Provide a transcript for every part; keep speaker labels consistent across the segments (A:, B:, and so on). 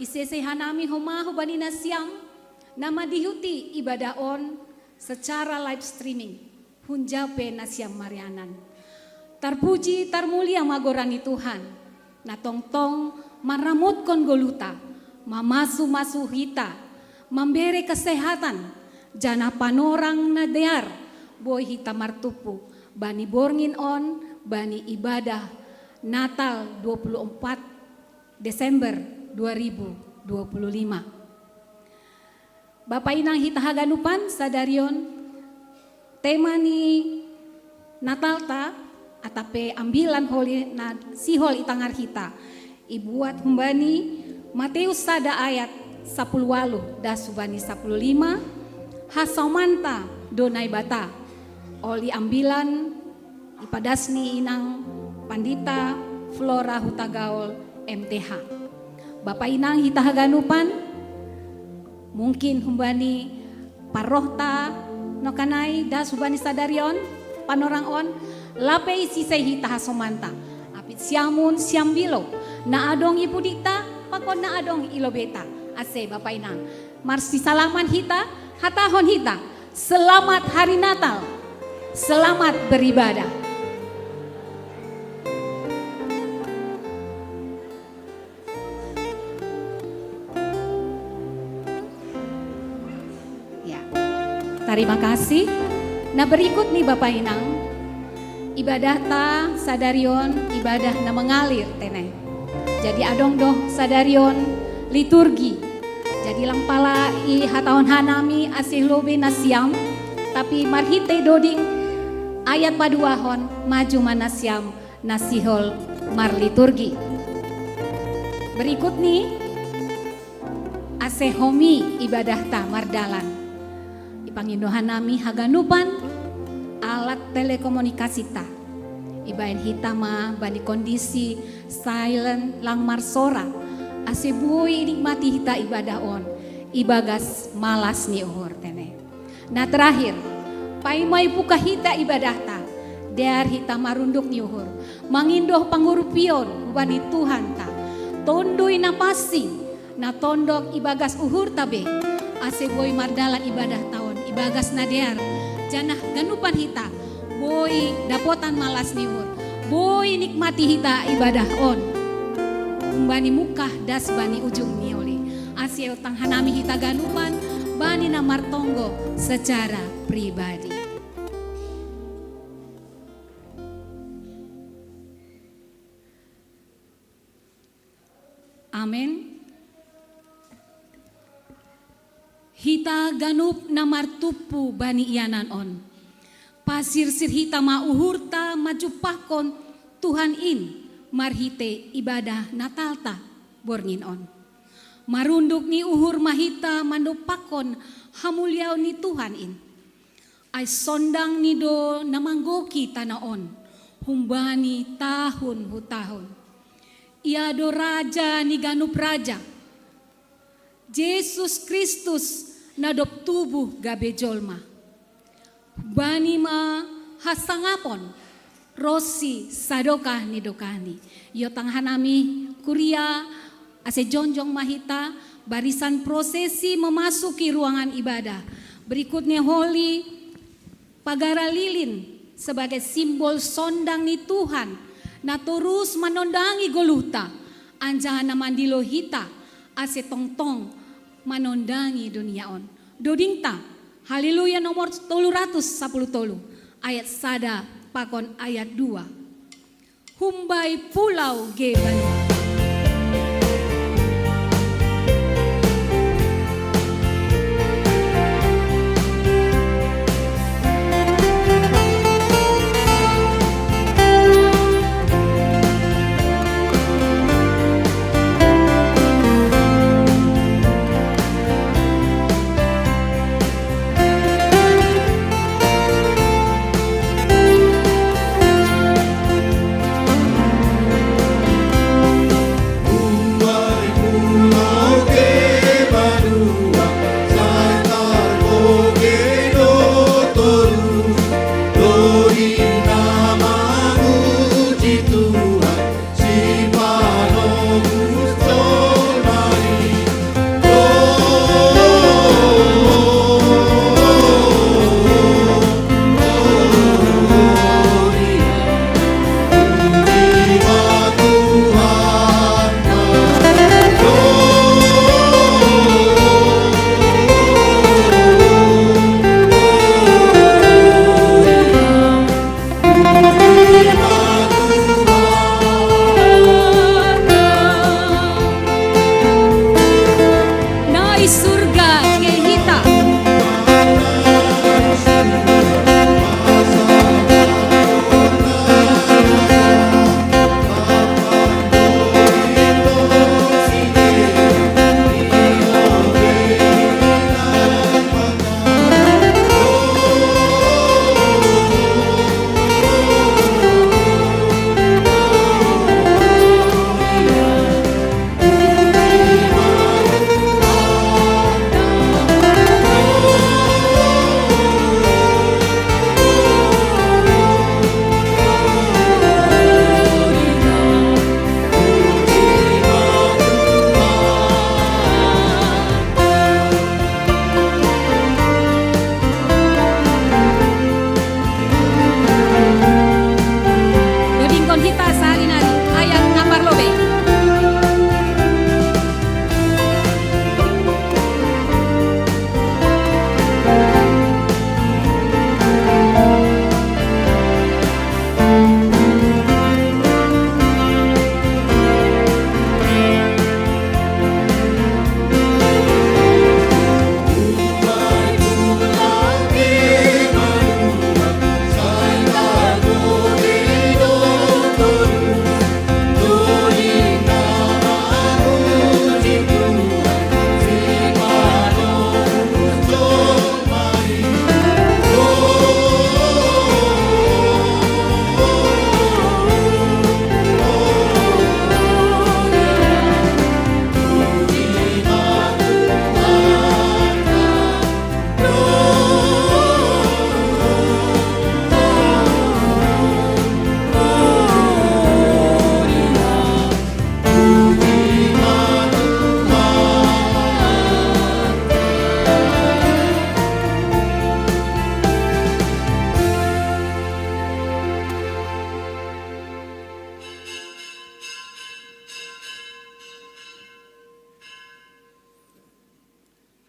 A: Isese hanami homahu banina siam nama dihuti ibadah on secara live streaming hunjape nasiam marianan. Terpuji termulia magorani Tuhan. Na tong-tong maramutkan goluta, mamasu-masu hita, memberi kesehatan, jana panorang na dear, boy hita martupu, bani borngin on, bani ibadah Natal 24 Desember 2025. Bapak inang hita haganupan sadarion tema ni Natal ta atape ambilan holi na sihol itangar hita ibuat humbani Matius sada ayat 10 das subani 15 hasamanta donai bata oli ambilan ipadasni inang Pandita Flora Hutagaol MTH. Bapak inang hita haganupan mungkin humbani parohta nokanai das subani sadarion panorang on lape isi hita hasomanta apit siamun siambilo na adong ipudita pakon na adong ilobeta ase bapak inang marsi salaman hita hatahon hita selamat hari Natal, selamat beribadah. Ya, terima kasih. Nah berikut nih bapak inang ibadah ta sadarion ibadah na mengalir teneh. Jadi adong doh sadarion liturgi. Jadi lampala i hatahon hanami asih lobe nasiam tapi marhite doding ayat paduahon maju manasiam nasihol mar liturgi. Berikut nih asih homi ibadah ta mardalan. Ipangindohan nami haganupan alat telekomunikasi ta. Ibain hitama bani kondisi silent lang marsora. Ase buoy nikmati hita ibadah on. Ibagas malas ni uhur tene. Nah terakhir, paimai puka hita ibadah ta. Dear hita marunduk ni uhur. Mangindoh pangurupion bani Tuhan ta. Tondoi napasi. Na tondok ibagas uhur tabe. Ase boy mardalan ibadah tahun. Ibagas nadear. Janah ganupan hita. Boy dapotan malas ni uhur. Boy nikmati hita ibadah on. Bani mukah das bani ujung nioli asio tang hanami hita ganupan bani namar tonggo secara pribadi. Amin. Hita ganup namar tupu bani ianan on. Pasir sir hita mauhurta majupakon Tuhan in. Marhite ibadah Natal ta borngin on. Marunduk ni uhur mahita mandopakon hamuliaw ni Tuhan in. Ay sondang ni do namanggoki tanaon. Humbani tahun hutahon. Ia do raja ni ganup raja. Yesus Kristus nadop tubuh gabe jolma. Bani ma hasangapon. Rosi sadokah ni dokani. Yo tanghanami kuria ase jonjong mahita barisan prosesi memasuki ruangan ibadah. Berikutnya holy pagara lilin sebagai simbol sondang ni Tuhan. Na terus menondangi goluta. Anjahan na mandilo hita ase tongtong menondangi dunia on. Dodingta haleluya nomor 310 ayat sada pakon ayat 2. Humbai pulau Gebanu. di surga ke hita.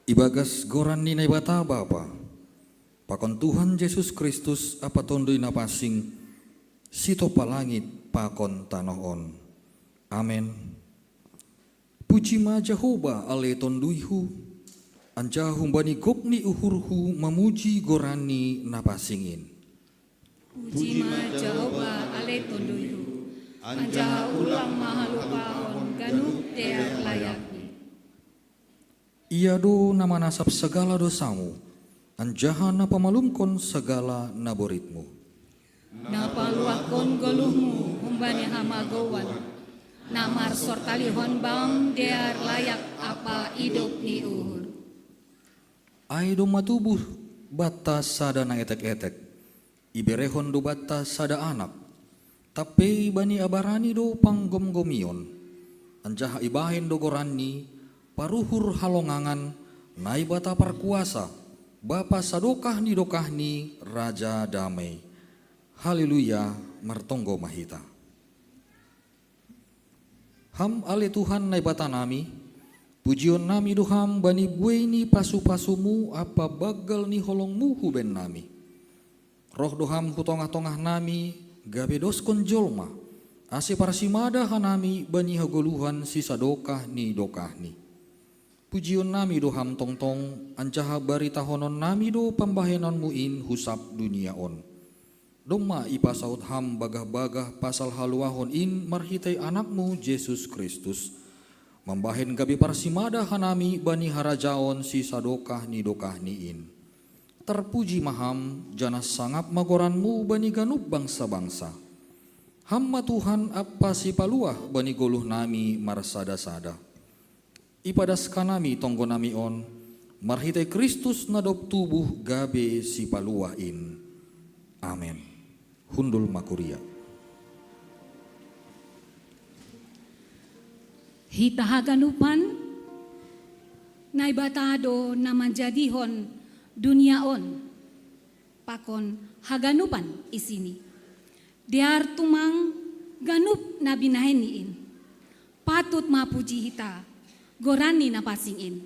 B: Ibagas goran ni na ibata Bapa, pakon Tuhan Yesus Kristus apa tondoi na pasing, sito palangit pakon tanoon. Amen. Puji ma Jehovah ale tonduihu, anjahum bani gopni uhurhu mamuji gorani na pasingin.
A: Puji ma Jehovah ale tonduihu, anjah ulang mahalupahon ganup dear layakni.
B: Ia do nama nasab segala dosamu, anjaha na pamalumkon segala naboritmu.
A: Na paluakon goluhmu umbani hamagowan, namar sortalihon bang dear layak apa hidup ni uhur.
B: Ai do matubuh batas sada na etek-etek, iberehon do batas sada anak, tapi bani abarani do panggom-gomion, anjaha ibahin do gorani, paruhur halongangan, naibata parkuasa, Bapa sadokah ni Raja damai. Haleluya, martonggo mahita. Ham ale Tuhan naibata nami, pujion nami doham bani bueni pasu-pasumu apa bagal ni holongmu huben nami. Roh doham hutongah-tongah nami, gabe doskon jolma, ase parsimada hanami bani hagoluhan si sadokah ni dokahni. Pujion nami doham tongtong, ancaha barita honon nami do pambahenon muin husap dunia on. Doma ipasaut ham bagah-bagah pasal haluahon in marhitai anakmu Yesus Kristus. Membahen gabi parsimada hanami bani harajaon si sadokah ni dokah ni in. Terpuji maham janas sangap magoranmu bani ganup bangsa-bangsa. Hamma Tuhan apa si paluah bani goluh nami marsada-sada. Ipadas kanami tonggo nami on, marhitai Kristus nadop tubuh gabe si paluain. Amen. Hundul makuria.
A: Hita haganupan, naibatado naman jadihon duniaon, pakon haganupan isini. Diar tumang ganup na binaheniin, patut mapuji hita. Gorani na pasingin.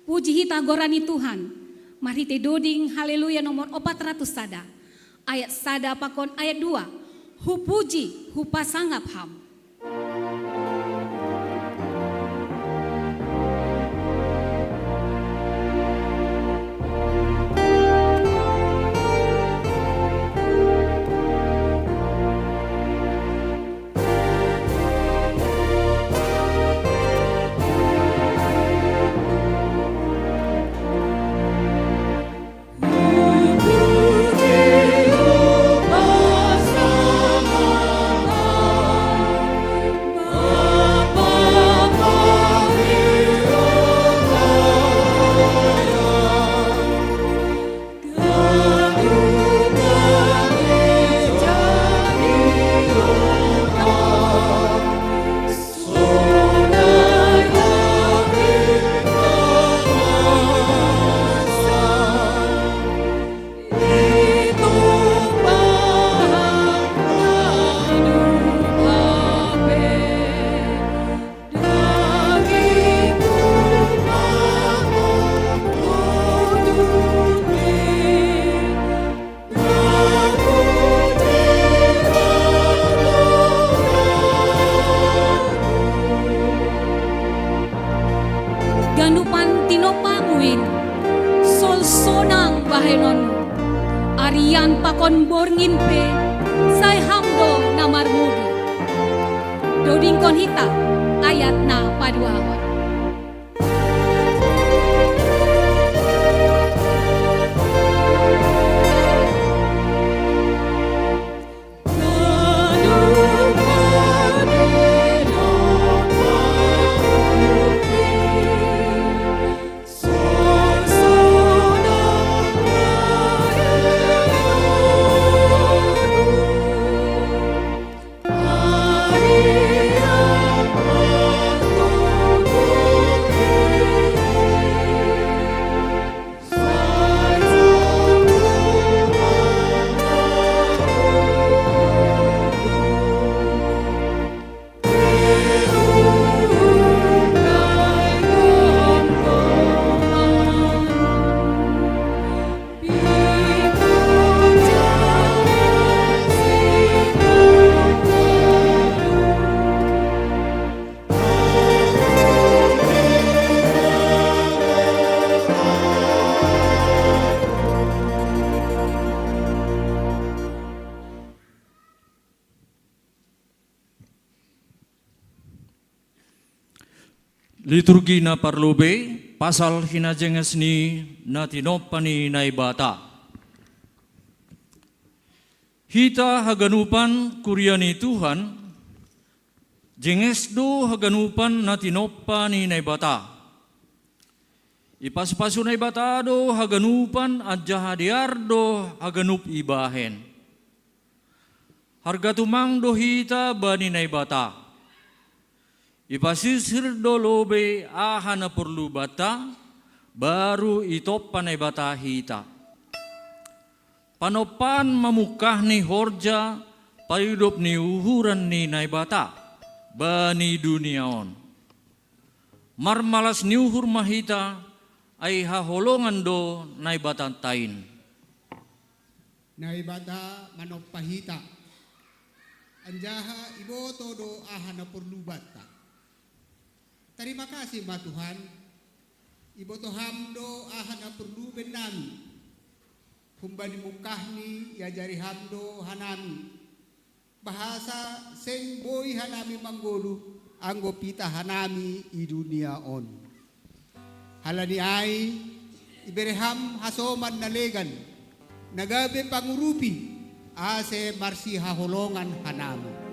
A: Puji hita gorani Tuhan. Marhite doding haleluya nomor 400 sada. Ayat sada pakon ayat 2. Hupuji hupasangap ham. bahenonu. Arian pakon borngimpe, sai hamdo namar mudi. Dodingkon hita, ayat na paduahon.
C: Liturgi na parlube, pasal hinajenges ni natinopani naibata. Hita haganupan kuryani Tuhan, jenges do haganupan natinopani naibata. Ipas-pasu naibata do haganupan adja hadiar do haganup ibahen. Harga tumang do hita bani naibata. Ipasisir dolobe ahana perlu bata, baru itopan ay bata hita. Panopan mamukah ni horja, payudop ni uhuran ni naibata, bani duniaon. Marmalas ni uhur mahita, ay haholongan do naibata tain.
D: Naibata manopahita, anjaha iboto do ahana perlu bata. Terima kasih Ma Tuhan, iboto hamdo ahana perlu benami, humbani mukahni ya jari hamdo hanami, bahasa seng boy hanami manggolu, anggo pita hanami i dunia on. Halani ai, ibereham hasoman nalegan, nagabe pangurupi, ase marsi haholongan hanami.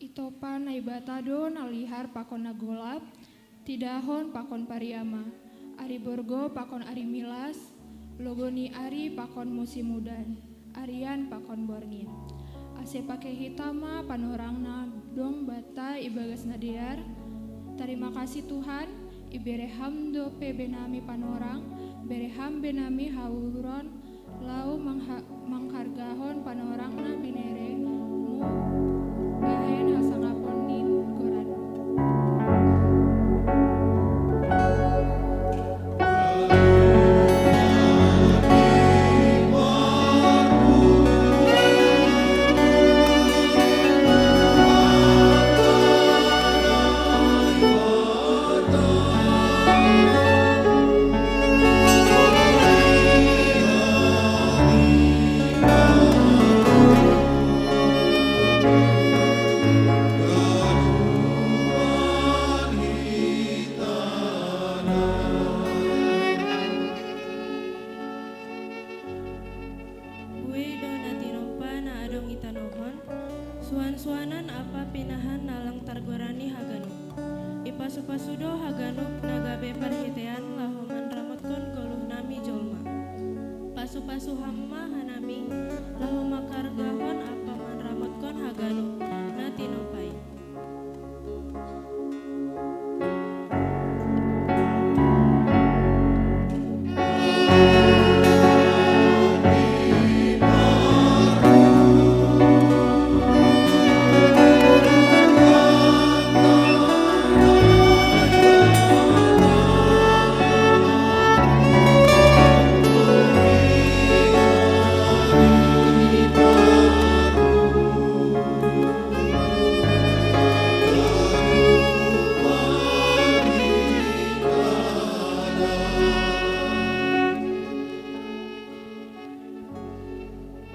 E: Itopan naibata-do nalihar pakon nagolap, tidahon pakon pariama, ari borgo pakon ari milas, logoni ari pakon musimudan, arian pakon borngin. Ase pake hitama panorangna dong bata ibagas nadiar. Terima kasih Tuhan, ibereham do pe benami panorang, bereham benami hauron, lau manghargahon panorangna binere mu bahen hasangapon nin goran.
D: Amin.
F: Suan-suanan apa pinahan nalang targorani haganup. Ipasupasudo haganup nagabe parhitean lahoman ramotkon goluh nami jolma. Pasu-pasu hamma hanami lahoma kargahon apa man ramotkon haganup na tinopay.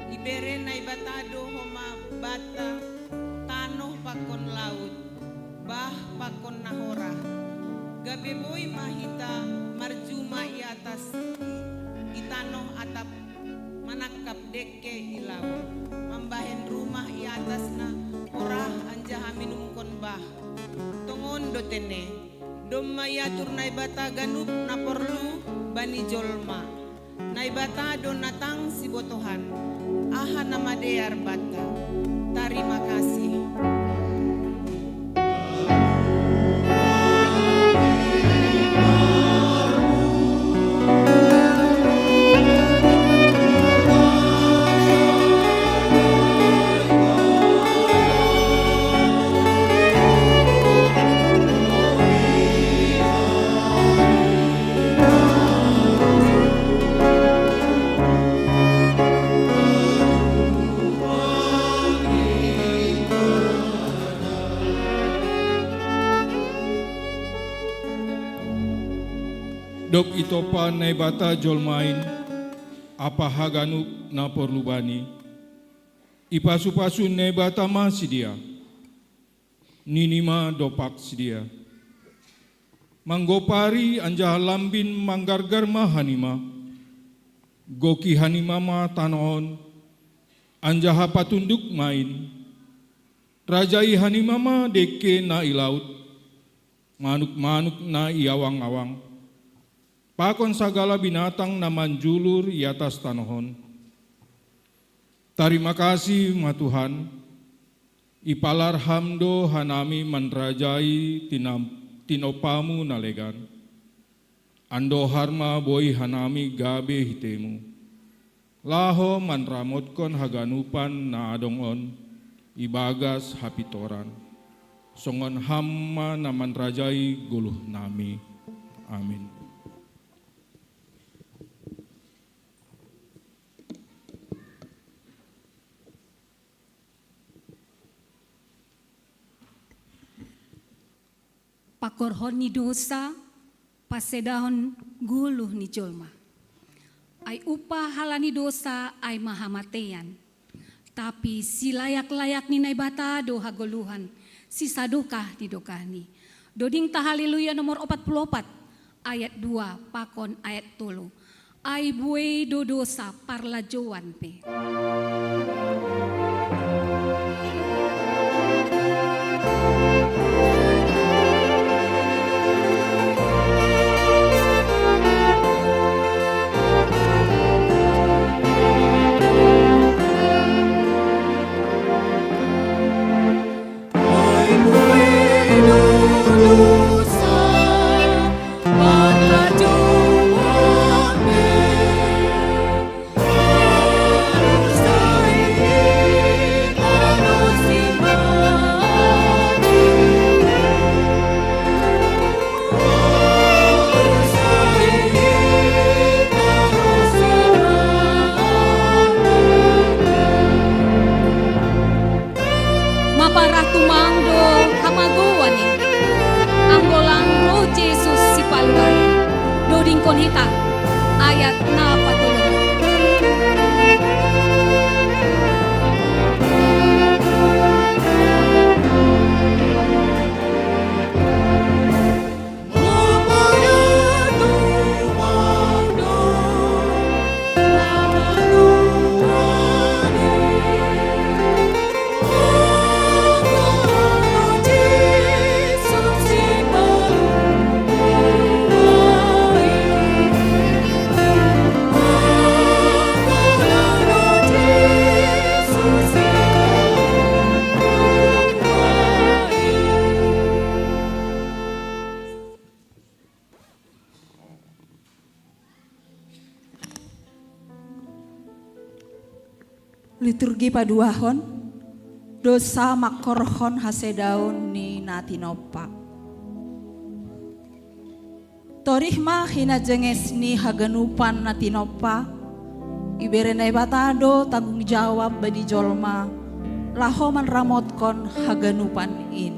G: Ibere na ibatado homa bata, tanoh pakon laut, bah pakon nahora. Gabeboy mahita marjuma i atas itanoh atap manakap deke ilaw. Mambahen rumah i atas na orah anjaha minumkon bah. Tongon dotene, domayatur na ibata ganup na porlu bani jolma. Na ibatado natang si botohan. Aha nama dear bata. Terima kasih.
H: Dok itopa na ibata jolmain, apa haganup na porlubani, ipasu-pasu na ibata ma sidia, ninima dopak sidia. Manggopari anjah lambin manggargar ma hanima, goki hanima ma tanoon, anjah patunduk main, rajai hanima ma deke na ilaut, manuk-manuk na iawang-awang. Pakon sagala binatang na manjulur i atas tanohon. Terima kasih ma Tuhan, ipalar hamdo hanami manrajai tinopamu nalegan. Ando harma boy hanami gabe hitemu. Laho manramotkon haganupan na adongon, ibagas hapitoran. Songon hamma na manrajai guluh nami. Amin.
A: Pakorhon ni dosa, pasedahon guluh ni jolma. Ay upah halani dosa ay mahamatean. Tapi si layak-layak ni naibatado hagoluhan, si sadukah didokani. Doding tahaliluya nomor 44, ayat 2, pakon ayat 3. Ay buwe do dosa parlajoan pe. Konhita ayat 40.
I: Liturgi paduahon dosa makorhon hasedaun ni natinopa. Torihma hina jenges ni haganupan natinopa. Iberenai batado tanggung jawab badi jolma lahoman ramotkon haganupan in.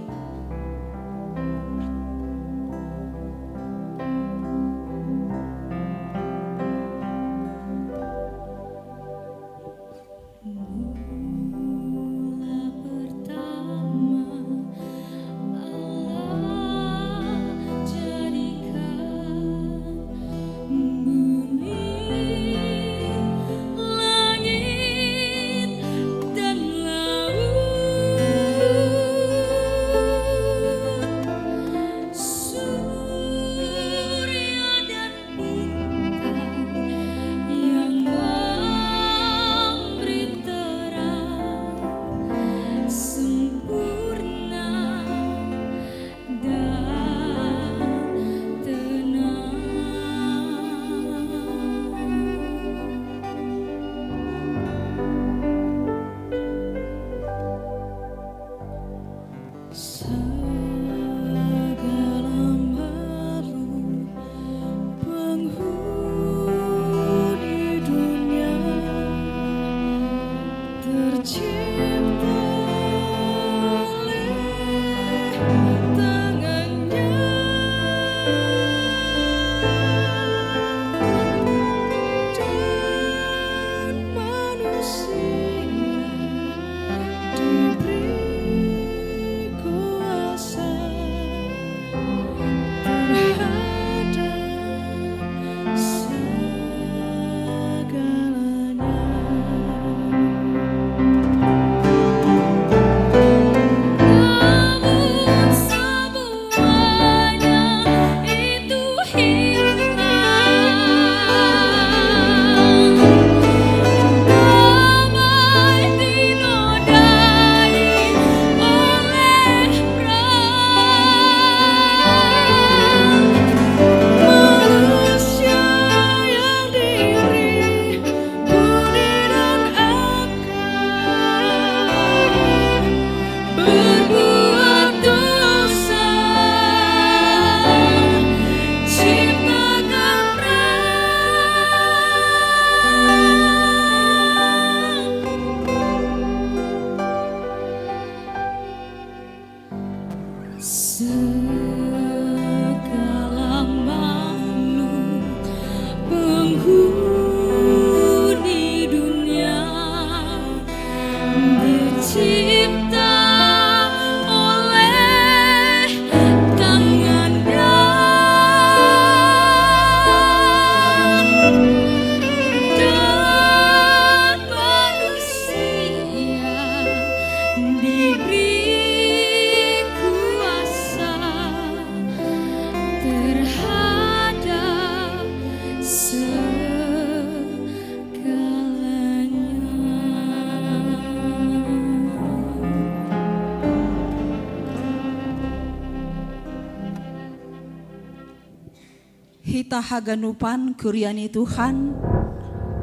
I: Hita haganupan kuryani Tuhan,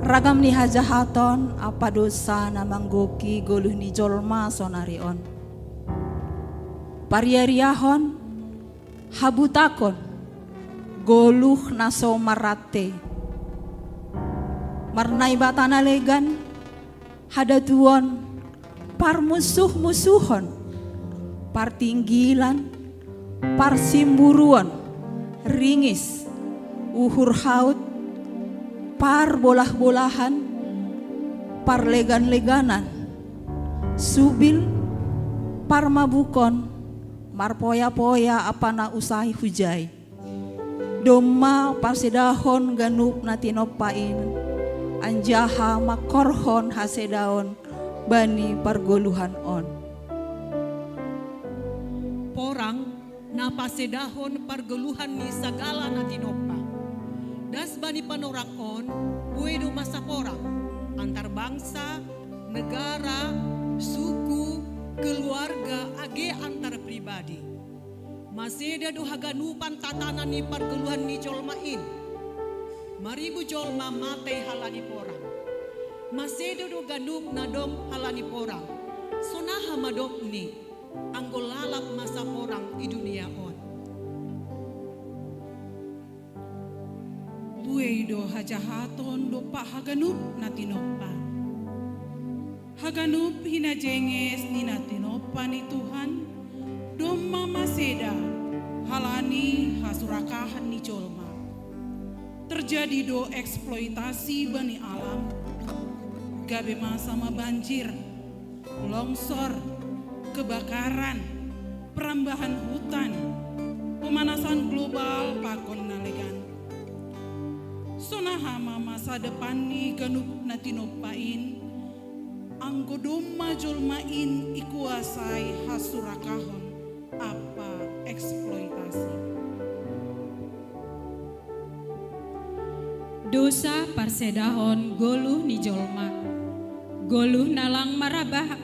I: ragam ni hajahaton apa dosa na manggoki goluh ni jolma sonarion. Pariariahon habutakon goluh naso marate. Marnai batana legan hadatuon parmusuh-musuhon, partinggilan, parsimburuan, ringis, uhur haut, par bolah-bolahan, par legan-leganan, subil, par mabukon, mar poya-poya apana usahi hujai, doma parsedahon ganup natinopain, anjaha makorhon hasedaon bani pargoluhan on.
J: Porang na pasedahon pargoluhan ni sagala natinopa. Das bani panorang on, puedo masa porang, antar bangsa, negara, suku, keluarga, age antar pribadi. Maseda do haganupan tatanan ni pargeluhan ni jolmain. Maribu jolma mate halani porang. masedo do ganup na dom halani porang. Sonaha madop ni anggo lalap masa porang i dunia on.
K: Buey do hajahaton do pa haganup na tinoppa. Haganup hinajenges ni na tinoppa ni Tuhan. Dom mama seda halani hasurakahan ni jolma. Terjadi do eksploitasi bani alam. Gabe sama banjir, longsor, kebakaran, perambahan hutan, pemanasan global pakon nalegan. Sonahama masa depan ni ganup natinopain, anggo doma jolmain ikuasai hasurakahon apa eksploitasi.
L: Dosa parsedahon goluh ni jolma, goluh nalang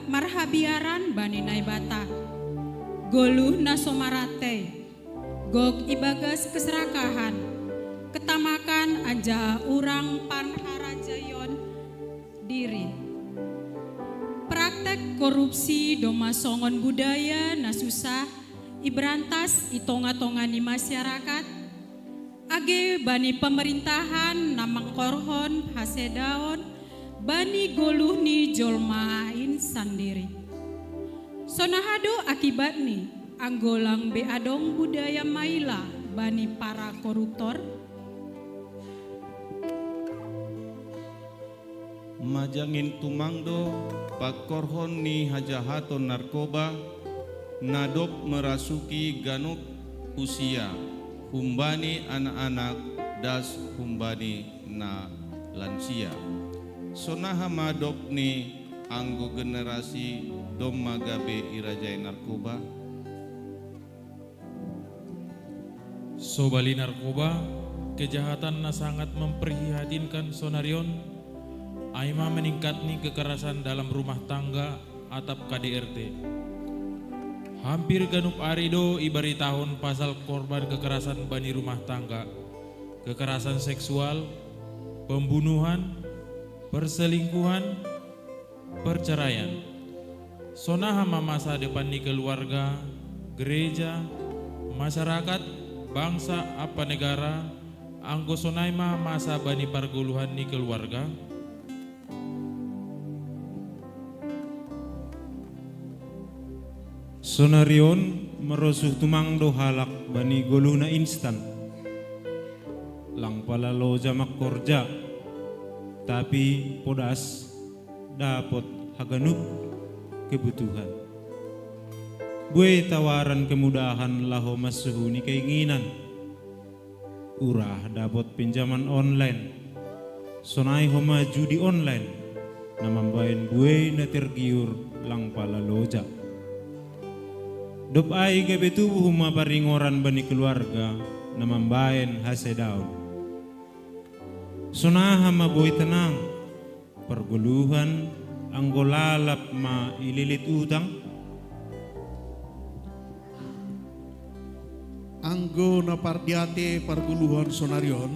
L: marhabiaran bani naibata, goluh nasomarate, gog ibagas keserakahan, ketamakan anja urang panharajayon diri. Praktek korupsi doma songon budaya nasusah ibrantas itonga-tonga ni masyarakat, age bani pemerintahan namang korhon hasedaon bani goluh ni jolmain sandiri. Sonahado akibat ni anggolang beadong budaya maila bani para koruptor.
M: Majangin tumangdo pakorhon ni hajahaton narkoba nadop merasuki ganuk usia humbani anak-anak das humbani na lansia. Sonaha madop ni anggo generasi dom magabe irajai narkoba.
N: Sobali narkoba, kejahatan na sangat memprihatinkan Sonarion. Aima meningkat ni kekerasan dalam rumah tangga atap KDRT. Hampir ganup arido ibari tahun pasal korban kekerasan bani rumah tangga, kekerasan seksual, pembunuhan, perselingkuhan, perceraian. Sonaha masa depan ni keluarga, gereja, masyarakat, bangsa apa negara, anggo sonaima masa bani parguluhan ni keluarga.
H: Sonarion merusuh tumangdo halak bani goluna instan. Lang palalo jamak korja, tapi podas dapat haganup kebutuhan. Buai tawaran kemudahan laho masuhuni keinginan. Urah dapat pinjaman online. Sonai homa judi online. Namambayan buai na tergiur lang palaloja. Dop ai gabe tubuh huma paringoran bani keluarga namambayan hasedaun. Sonaha maboy tenang, perguluhan anggolalap ma ililit utang.
O: Anggo na pardiate perguluhan Sonarion,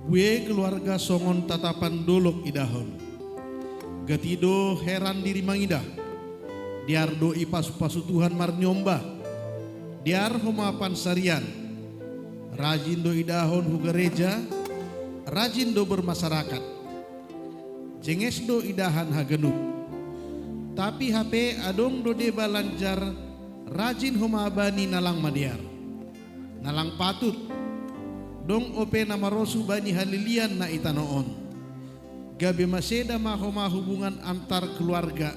O: gue keluarga songon tatapan dolok idahon. Gatido heran diri mangidah. Diar do ipasu-pasu Tuhan marnyomba, diar homapan sarian, rajin do idahon hu gereja, rajin do bermasyarakat, jenges do idahan hagenup. Tapi HP adong do deba lanjar, rajin homabani nalang madiar, nalang patut, dong ope nama rosu bani halilian na itanoon. Gabe maseda mahoma hubungan antar keluarga.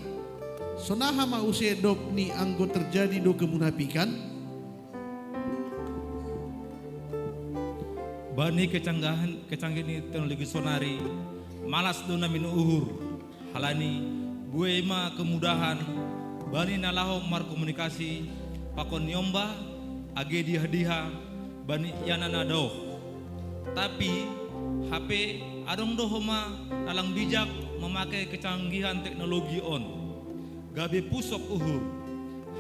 O: Sonaha mause dop ni anggo terjadi do kemunafikan.
P: Bani kecanggahan teknologi sonari malas do namin uhur halani gue ma kemudahan bani nalaho markomunikasi pakon nyomba age diha bani yana nado. Tapi HP adong do homa nalang bijak memakai kecanggihan teknologi on. Gabe pusok uhur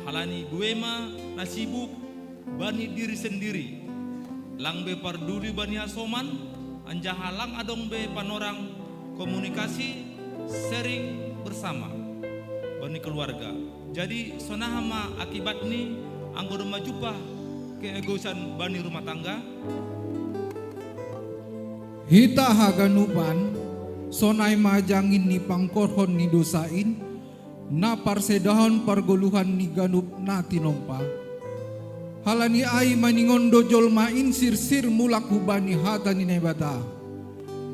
P: halani gue ma nasibuk bani diri sendiri lang be parduli bani hasoman anja halang adong be panorang komunikasi, sharing bersama bani keluarga. Jadi sonahama akibat ni anggota majupa keegoisan bani rumah tangga.
Q: Hita haganupan sonai majangin ni pangkorhon ni dosain na parsedahon pargoluhan ni ganup na tinompa. Halani ay maningondo jolmain sirsir mulak hubani hata ni nebata.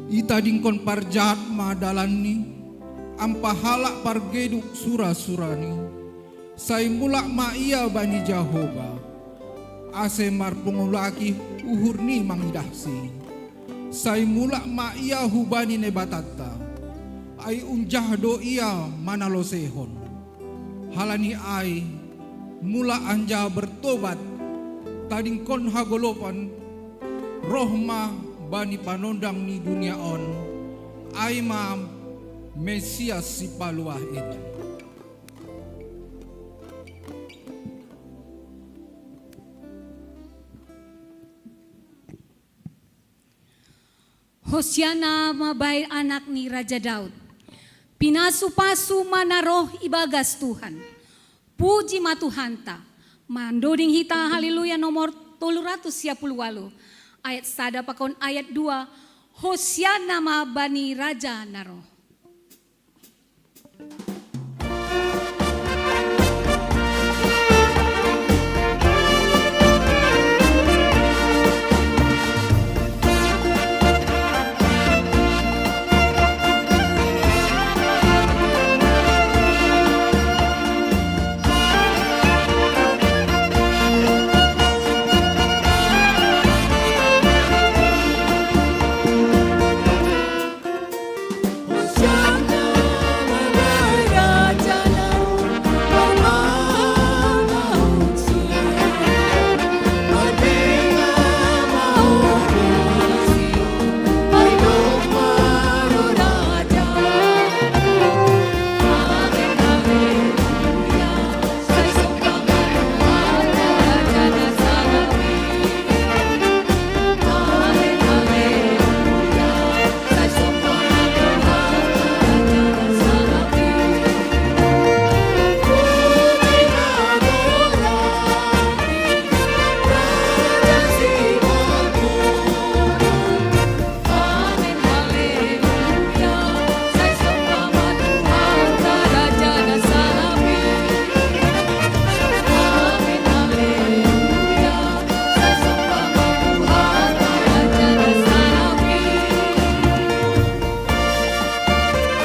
Q: Ita dingkon parjahat madalan ni ampahalak pargeduk sura-surani. Say mulak ma iya bani Jahoba. Ase mar pengulaki uhur ni mangidahsi. Say mulak ma iya hubani nebatata. Ay unjah do iya manalosehon. Halani ay mula anja bertobat. Tadingkon hagolopan rohma bani panondang ni dunia on. Ay ma Mesias si paluah ini.
A: Hosiana mabai anak ni Raja Daud. Pinasu-pasu manaroh ibagas Tuhan. Puji matuhanta. Mandoding hita haleluya nomor 310 ayat sada pakon ayat 2. Hosiana mabani Raja naroh.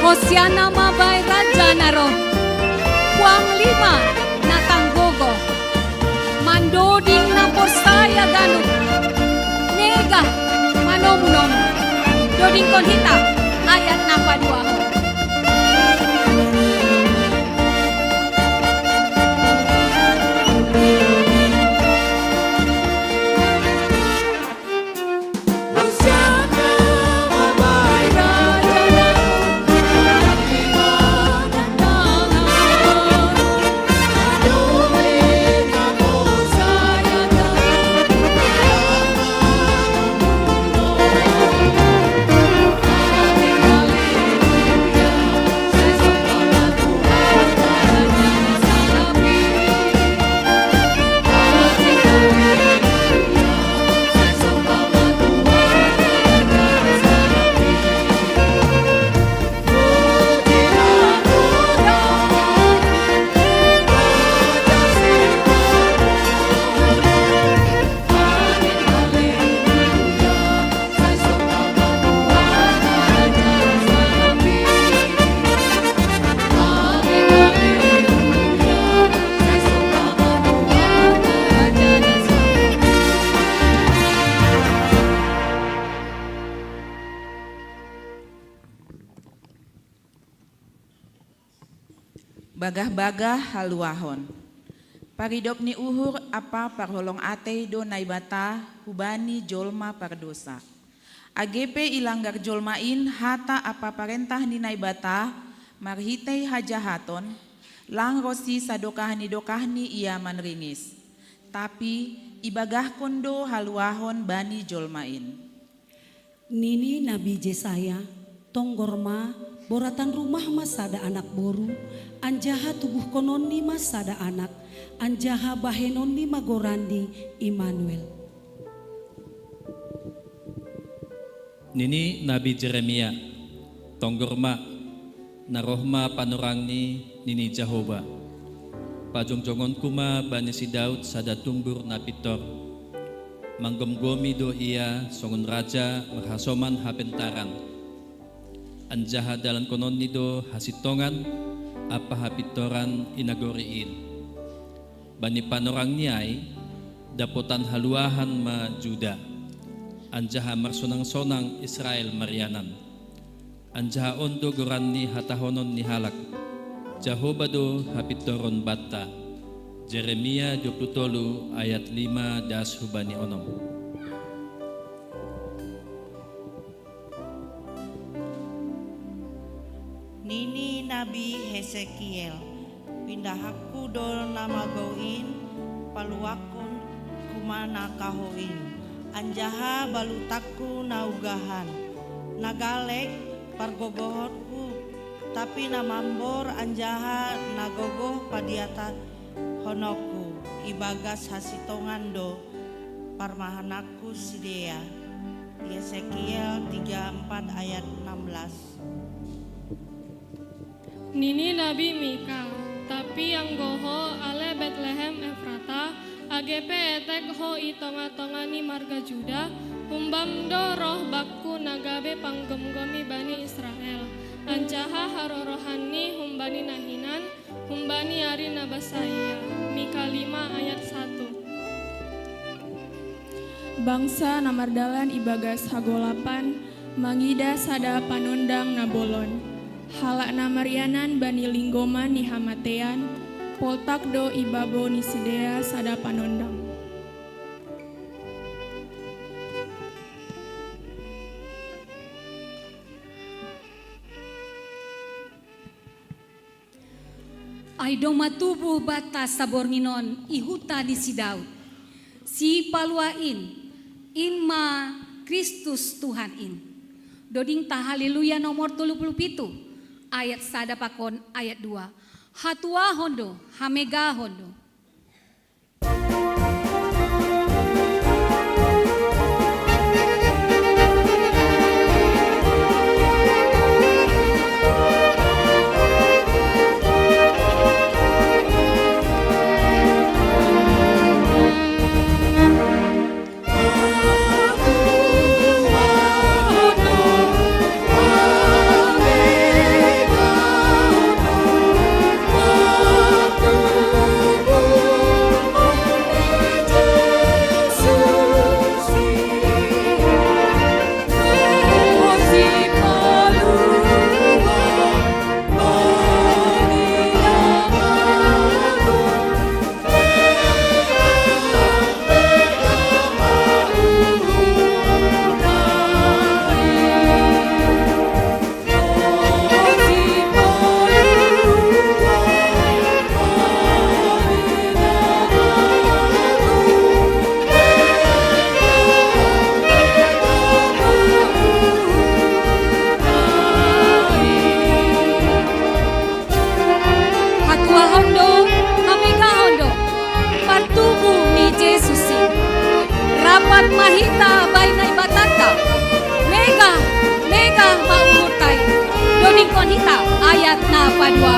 A: Hosiana mabai Raja naroh. Puang 5 natanggogo. Mandoding na porsaya ganut. Nega manomnom. Doding kon hita ayat napa 2.
R: Bagah-bagah haluahon. Paridop ni uhur apa parholong ate do naibata hubani jolma pardosa. AGP ilanggar jolmain hata apa parentah ni naibata marhitei hajahaton lang rosi sadokahni dokahni ia manringis. Tapi ibagah kondo haluahon bani jolmain.
S: Nini Nabi Jesaya
J: Tonggorma boratan rumah mas sada anak boru, anjaha tubuh konon ni mas sada anak, anjaha bahenon ni magorandi Immanuel.
S: Nini Nabi Jeremia, Tonggorma narohma panurangni nini Jehovah. Pajongjongon kuma bani si Daud sada tumbur na pitor. Manggomgomi do ia songon raja merhasoman hapentaran. Anjaha dalan konon nido hasitongan apa hapitoran inagoriin. Bani panorang niai dapotan haluahan ma Juda. Anjaha marsonang-sonang Israel marianan. Anjaha ondo goran ni hatahonon ni halak. Jehovah do hapitoron batta. Jeremia 27 ayat 5 das hubani onom.
T: Nini Nabi Hesekiel, pindahaku do nama gauin, paluakun kumana kahoin, anjaha balutaku naugahan, nagalek pargogohotku, tapi namambor anjaha nagogoh padiata honoku, ibagas hasitongan do parmahanaku sidea. Yesekiel 34 ayat 16.
E: Nini Nabi Mika, tapi yang goho ale Bethlehem Efrata, AGP etek ho itonga-tongani marga Juda, humbam do roh bakku nagabe panggom-gomi bani Israel, ancaha harorohani humbani nahinan, humbani ari nabasaya. Mika 5 ayat 1. Bangsa namardalan ibagas hagolapan, mangida sada panundang nabolon. Halak namarianan bani linggoman ni hamatean, poltak do ibabo ni sidea sada panondang.
A: Ay doma tubuh batas sabornginon ihuta di si Daud. Si paluain inma Kristus Tuhan in. Doding ta haleluya nomor 37. Ayat sada pakon ayat 2. Hatua hondo, hamega hondo. Mahita bainay batata mega maumurtay doning konita ayat na padua.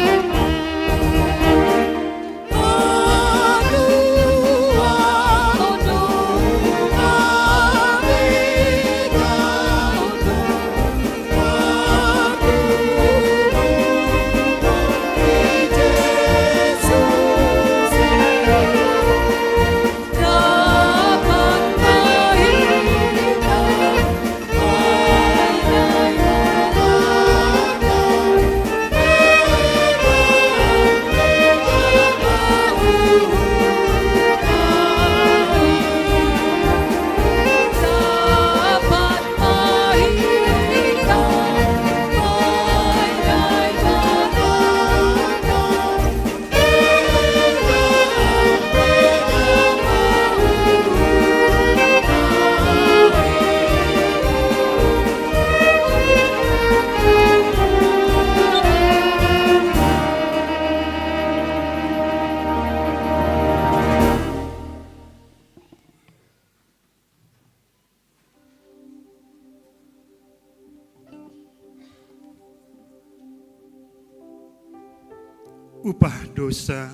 U: upah dosa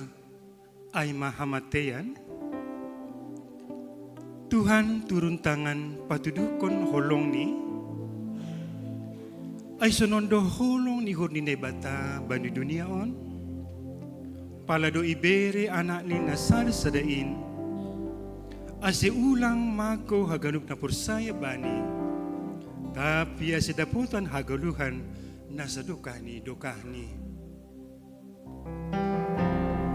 U: ai mahamatian. Tuhan turun tangan patudukon holong ni ay sonondo holong ni hurni bata bani dunia on. Palado ibere anak ni nasar sadain ase ulang mako haganup na pursaya bani tapi ase daputan hagaluhan nasa dokahni.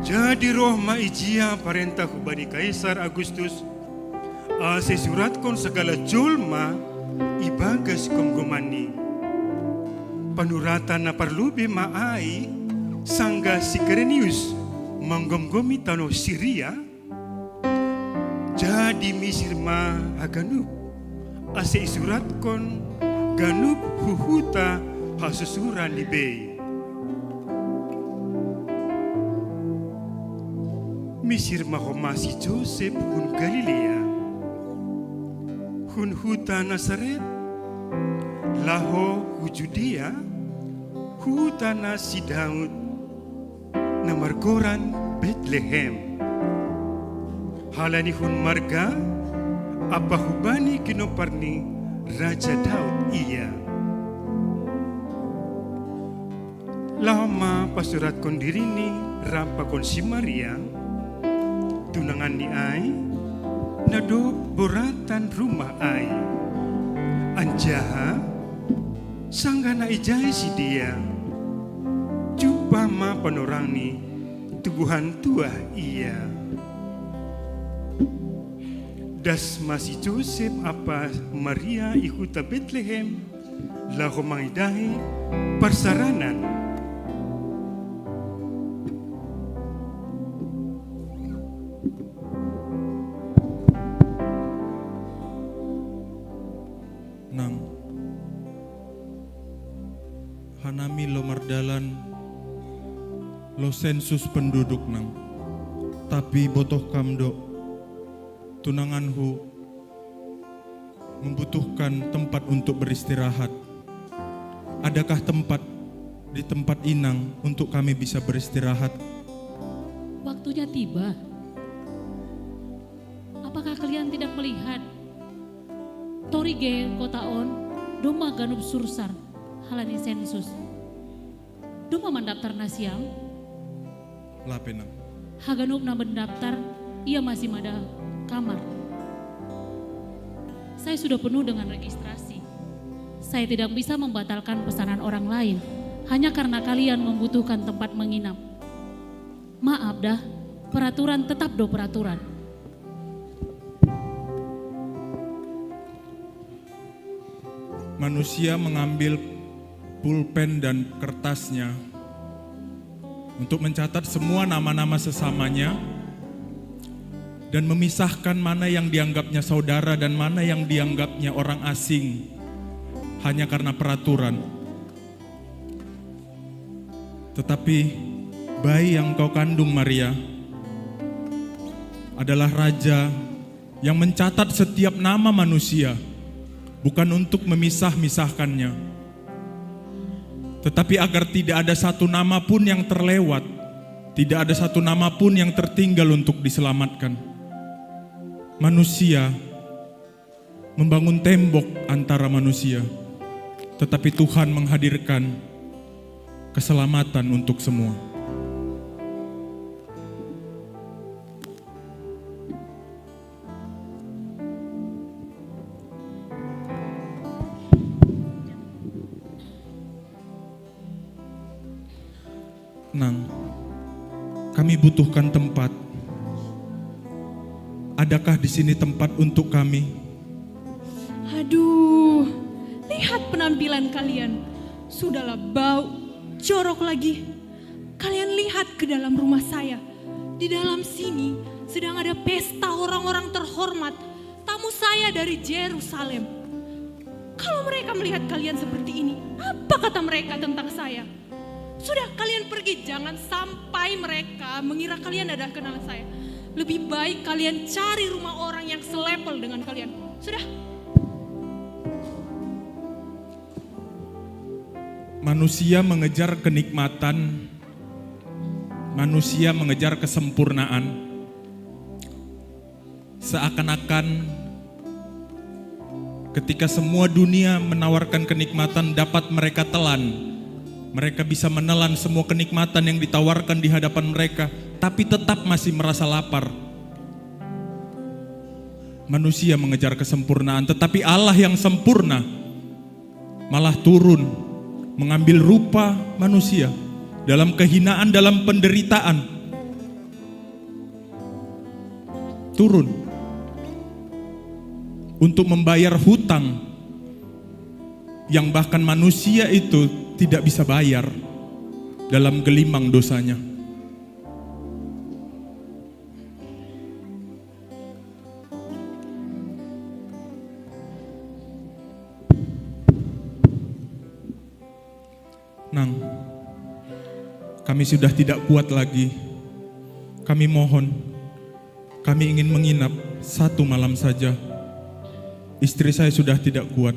U: Jadi roh maijia parentah bani Kaisar Agustus ase suratkan segala julma ibagas komgomani panuratan na parlubi maai sangga si Kerenius menggomgomi tanah Syria. Jadi misir ma haganup ase isuratkan ganup huhuta hasusuran libei. Misir mahomasi Joseph hun Galilea hun huta Nazaret laho hu Judea huta na si Daud na margoran Bethlehem. Halani hun marga apa hubani kinoparni Raja Daud iya. Lama pasurat kon dirini rampa kon si Maria tunangan ni ai nado boratan rumah ai anjaha sangga na ijai si dia jumpa ma panorang ni tubuhan tua iya. Das masih Joseph apa Maria ikuta Bethlehem laho mangidahi persaranan.
N: Nang hanami lo mardalan lo sensus penduduk nang tapi botoh kamdo tunanganku membutuhkan tempat untuk beristirahat. Adakah tempat di tempat inang untuk kami bisa beristirahat?
V: Waktunya tiba. Apakah kalian tidak melihat? Torige kota on, doma ganup sursar, halani sensus. Doma mendaftar nasiam.
N: Lapenang.
V: Haganup na mendaftar, ia masih ada kamar. Saya sudah penuh dengan registrasi. Saya tidak bisa membatalkan pesanan orang lain hanya karena kalian membutuhkan tempat menginap. Maaf dah, peraturan tetap do peraturan.
N: Manusia mengambil pulpen dan kertasnya untuk mencatat semua nama-nama sesamanya dan memisahkan mana yang dianggapnya saudara dan mana yang dianggapnya orang asing hanya karena peraturan. Tetapi bayi yang kau kandung Maria adalah raja yang mencatat setiap nama manusia, bukan untuk memisah-misahkannya, tetapi agar tidak ada satu nama pun yang terlewat, tidak ada satu nama pun yang tertinggal untuk diselamatkan. Manusia membangun tembok antara manusia, tetapi Tuhan menghadirkan keselamatan untuk semua. Nang, kami butuhkan tempat. Adakah di sini tempat untuk kami?
L: Aduh, lihat penampilan kalian. Sudahlah bau, jorok lagi. Kalian lihat ke dalam rumah saya. Di dalam sini sedang ada pesta orang-orang terhormat. Tamu saya dari Yerusalem. Kalau mereka melihat kalian seperti ini, apa kata mereka tentang saya? Sudah, kalian pergi, jangan sampai mereka mengira kalian adalah kenalan saya. Lebih baik kalian cari rumah orang yang selepel dengan kalian. Sudah.
N: Manusia mengejar kenikmatan manusia mengejar kesempurnaan, seakan-akan ketika semua dunia menawarkan kenikmatan dapat mereka telan. Mereka bisa menelan semua kenikmatan yang ditawarkan di hadapan mereka, tapi tetap masih merasa lapar. Manusia mengejar kesempurnaan, tetapi Allah yang sempurna malah turun mengambil rupa manusia dalam kehinaan, dalam penderitaan. Turun untuk membayar hutang yang bahkan manusia itu tidak bisa bayar dalam gelimang dosanya. Nang, kami sudah tidak kuat lagi. Kami mohon, kami ingin menginap 1 malam saja. Istri saya sudah tidak kuat.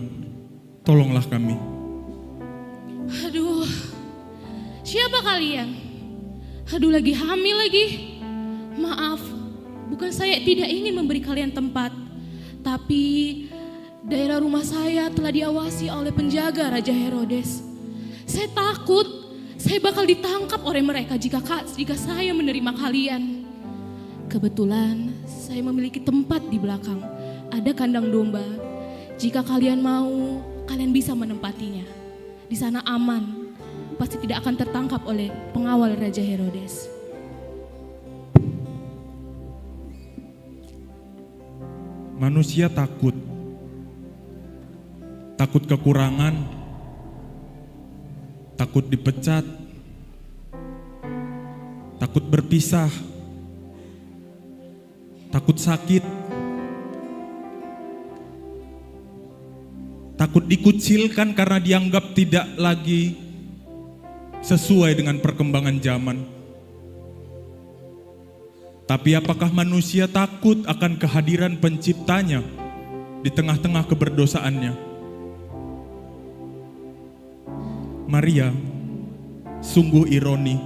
N: Tolonglah kami.
L: Aduh, siapa kalian? Aduh, lagi hamil lagi. Maaf, bukan saya tidak ingin memberi kalian tempat, tapi daerah rumah saya telah diawasi oleh penjaga Raja Herodes. Saya takut saya bakal ditangkap oleh mereka jika saya menerima kalian. Kebetulan saya memiliki tempat di belakang, ada kandang domba. Jika kalian mau, kalian bisa menempatinya. Di sana aman, pasti tidak akan tertangkap oleh pengawal Raja Herodes.
N: Manusia takut kekurangan, takut dipecat, takut berpisah, takut sakit, takut dikucilkan karena dianggap tidak lagi sesuai dengan perkembangan zaman. Tapi apakah manusia takut akan kehadiran penciptanya di tengah-tengah keberdosaannya? Maria, sungguh ironi.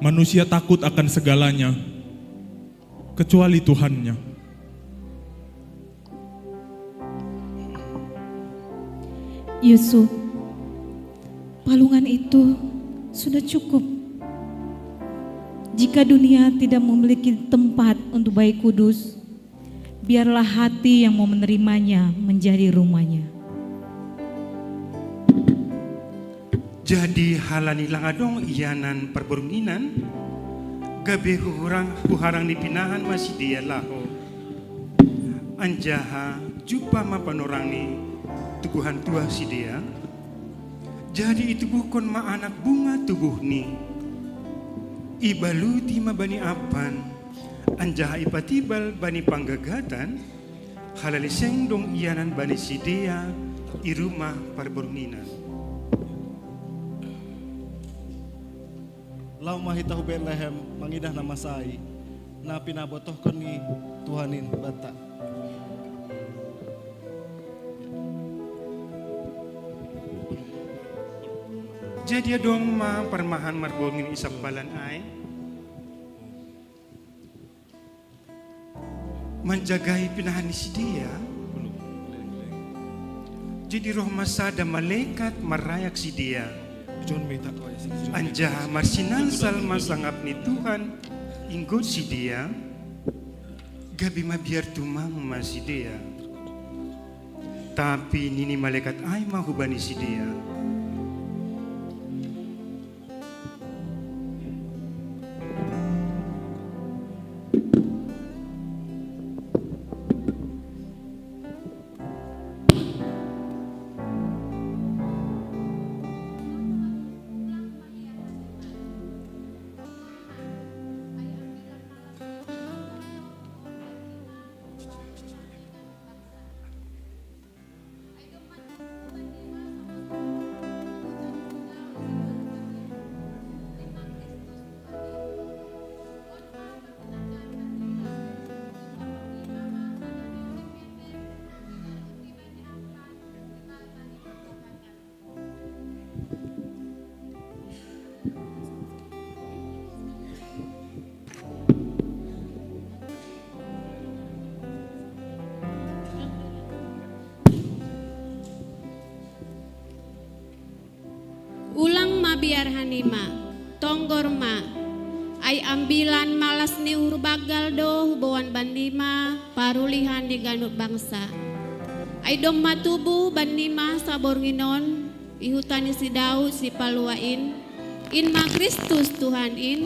N: Manusia takut akan segalanya, kecuali Tuhannya.
B: Yusuf, palungan itu sudah cukup. Jika dunia tidak memiliki tempat untuk bayi kudus, biarlah hati yang mau menerimanya menjadi rumahnya.
U: Jadi halanilang adong iyanan perberunginan, gabe huharang dipinahan masih dia laho. Anjaha jumpa mapanorang ni tubuhan tua si dia. Jadi itu bukan ma anak bunga tubuh ni. Ibaluti ma bani apan. Anjaha ipatibal bani panggagatan. Halaliseng dong iyanan bani si dia i rumah perberunginan.
C: Lau mahitahu Bethlehem mangidah nama sai. Na pinabotohkan ni Tuhanin bata.
U: Jadi dong ma permahan marbongin isap balan ay. Menjagai pinahan si dia. Jadi roh masada malaikat merayak si dia. Anjaha marsinansal masangap ni Tuhan inggot si dia. Gabi mabiar tumang ma si dia. Tapi nini malaikat ay mahubani si dia.
D: banima, tonggorma, ay ambilan malas ni urbagal do hubawan bandima, parulihan di ganut bangsa. Ay dong matubu bandima sabor nginon, ihutani si Daud si paluain, in ma Kristus Tuhan in,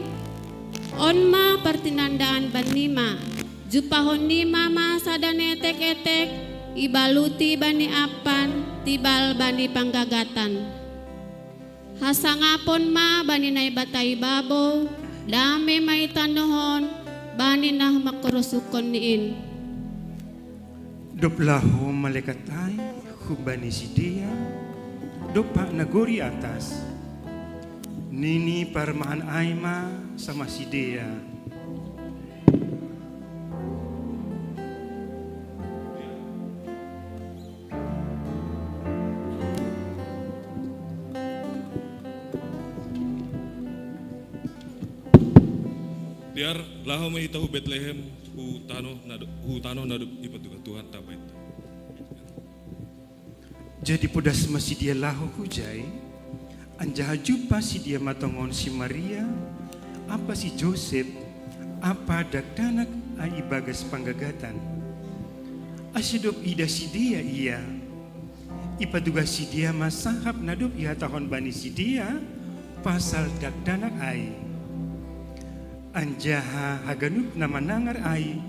D: on ma pertinandaan bandima, jupahon ni mama sadanetek-etek, ibaluti bani apan, tibal bani panggagatan. Hasangapon ma bani na ibatay babaw, dami may tanohon, bani na makurusukon niin.
U: Doplaho malekatay, hubani si dia, dopa nagori atas, nini parmahan aima sama si dia.
N: Biar laho may itahu Bethlehem hutano na ipaduga Tuhan tabait.
U: Jadi podas masih dia laho hujai, anjaha jumpa si dia matongon si Maria, apa si Joseph, apa dakdanak ai bagas panggagatan. Asidop ida si dia iya, ipaduga si dia masahap nadop iha tahon bani si dia, pasal dakdanak ai. Anjaha haganup na manangar ay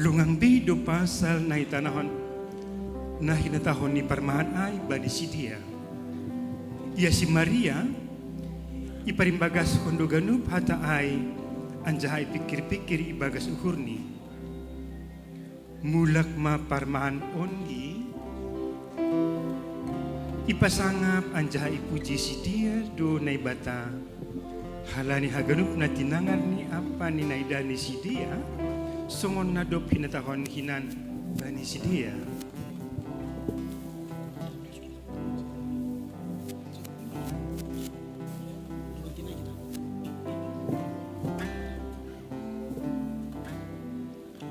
U: lungang bido pasal na itanahon na hinatahon ni parmahan ay bani si dia. Ia si Maria iparimbagas kondo ganup hata ay anjaha ipikir-pikir ibagas ukurni. Mulak ma parmahan ongi ipasangap anjaha ipuji si dia do na ibata. Halani haganup na tinangar ni apa ni naidani si dia, songon nadop hinatahon hinan bani si dia.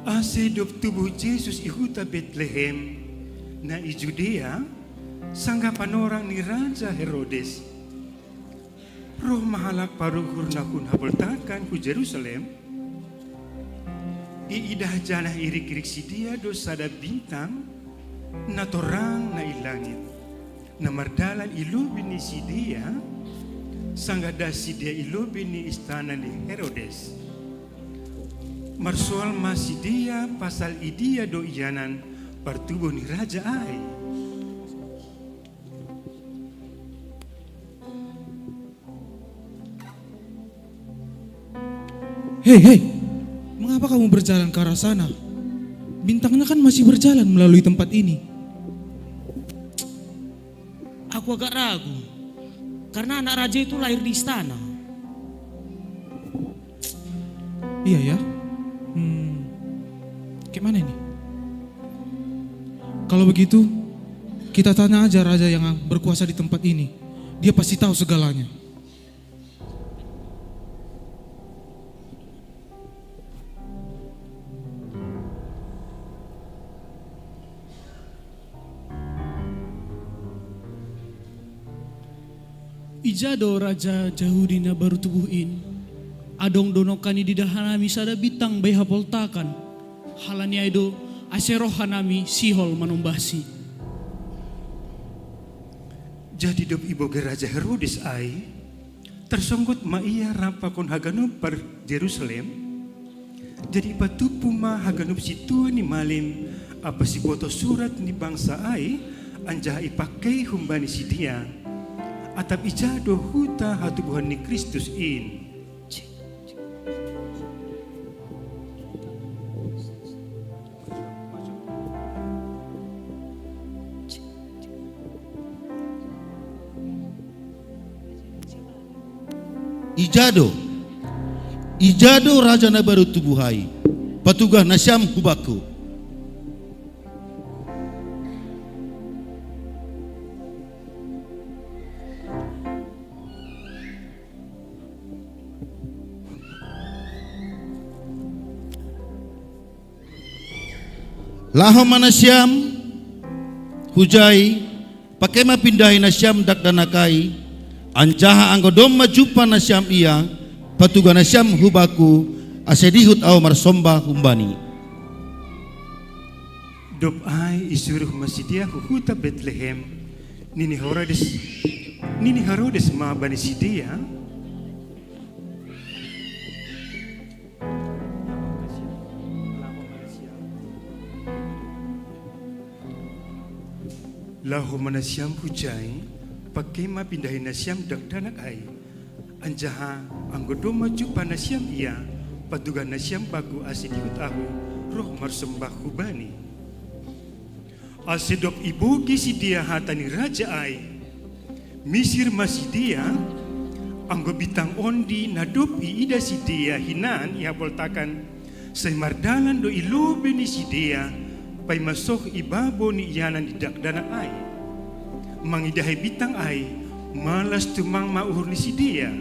U: Ase dop tubuh Yesus ihuta Bethlehem na i Judea, sangga panorang ni Raja Herodes. Roh mahalak paruhur na kun habultakan ku Jerusalem, iidah janah irik-irik si dia dosa da bintang na torang na ilangit, na mardalan ilubin ni si dia, sanggada si dia ilubin ni istana ni Herodes. Marsual ma si dia pasal idia do iyanan partubo ni raja ai.
F: Hei, mengapa kamu berjalan ke arah sana? Bintangnya kan masih berjalan melalui tempat ini.
W: Aku agak ragu, karena anak raja itu lahir di istana.
F: Iya ya? Gimana ini? Kalau begitu, kita tanya aja raja yang berkuasa di tempat ini. Dia pasti tahu segalanya.
X: Ijado raja Jahudina baru tubuhin, adong donokani di dahanami sada bitang bay hapoltakan, halani aido aserohanami sihol manombasi.
U: Jadi dop ibu ge Raja Herodes ai tersonggot ma iya rapakon haganup par Jerusalem. Jadi patupu ma haganup si tua ni malim apa si boto surat ni bangsa ai anjah ipakai humbani si dia. Atap ijado huta hatubuhan ni Kristus in.
Y: Ijado raja na baru tubuhai, patugah nasyam hubaku. Lahom manasyam hujai pakai ma pindahin nasyam dak danakai Anjaha anggo domma jupa nasyam iya, patuga nasyam hubaku, asedihut au marsomba humbani.
U: Dop ai isuruh masidia huta Bethlehem, nini Herodes ma bani sidia. Lahu manasyam hujai, pakai ma pindahin nasyam dakdanak ai. Anjaha anggodo maju panasyam iya, patuga nasyam baku asidihut ahu, roh marsembah hubani. Asidop ibu kisi dia hatani raja ai. Misir masih dia, anggo bitang ondi nadop ida si dia hinan ia boltakan. Semardalan do ilobe ni si dia, pai masuk ibabo ni iyanan didak dana ai. Mangidahi bitang ai, malas tumang mauhur ni si dia.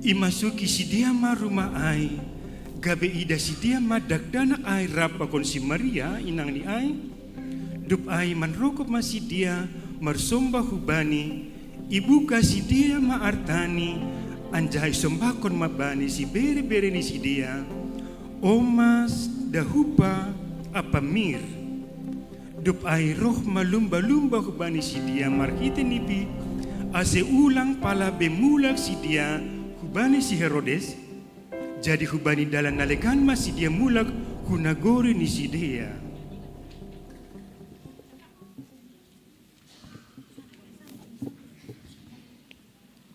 U: Imasuki si dia ma rumah ai, gabe ida si dia ma dakdanak ai rapa kon si Maria inang ni ai. Dup ai manrokop ma si dia marsombah hubani, ibu kasi dia ma artani, anjai sombakon ma bani si bere-bere ni si dia, omas dahupa apa mir. Dup ai roh malumba-lumba hubani si dia markite nipi, ase ulang pala bemulak si dia, hubani si Herodes, jadi hubani dalam nalegan masih dia mulak hunagori ni si dia.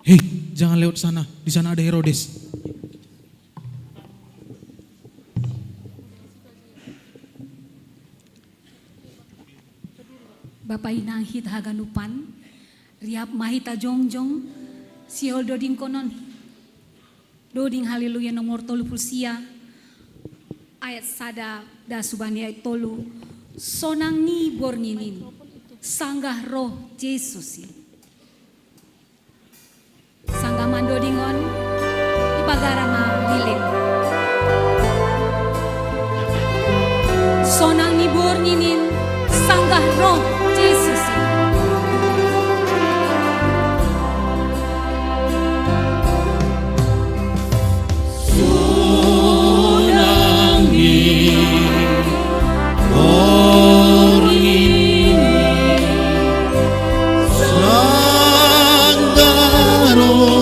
F: Hei, jangan lewat sana. Di sana ada Herodes.
A: Bapak inang hit haganupan, riap mahita jongjong, siol doding konon, doding haleluya nomor 30 ayat sada da subani ayat 3, sonang ni bornginin, sanggah roh Yesus. Sanggah mandodingon, ipagarama milik. Sonang ni bornginin, sanggah roh Yesus.
Y: Sonang ni bornginin, sanggah roh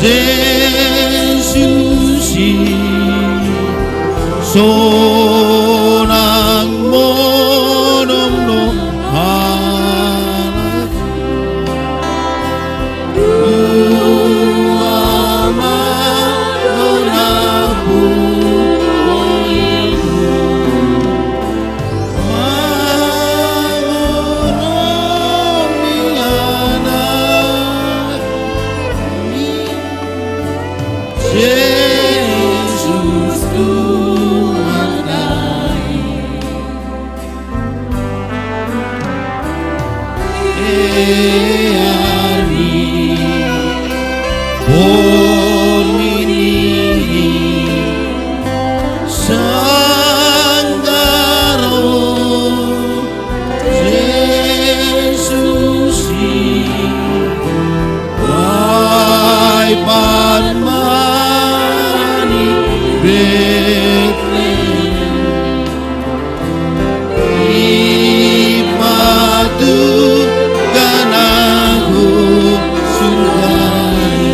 Y: Yesus. Sonang monomno hanak uama donaku oimu mangoromi anak Yesus Tuhan kami. Earni borngini sanggaro Yesus Baipan mani Bethlehem Imadu ganahu surgai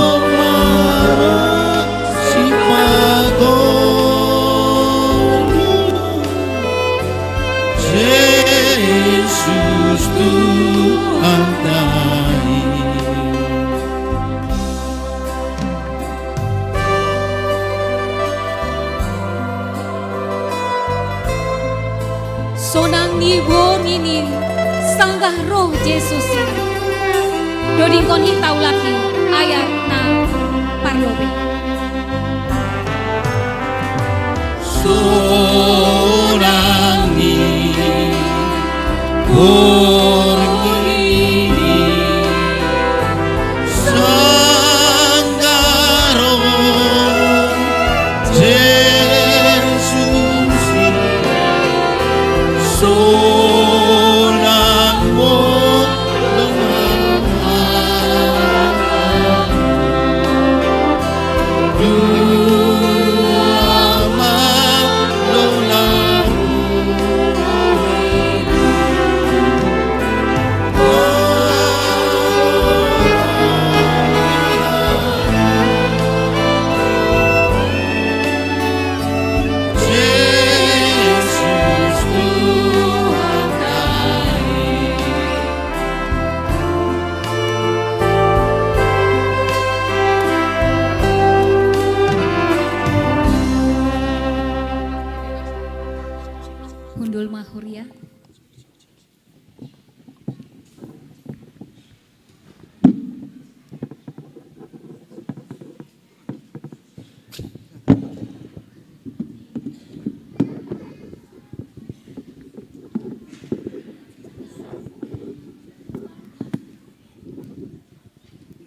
Y: Domara sipagono Yesus Tuhan kami.
A: Sonang ni bornginin, sanggah roh Yesus. Doding kon hitau laki ayat na parlobe.
Y: Sonang ni borngini sanggaro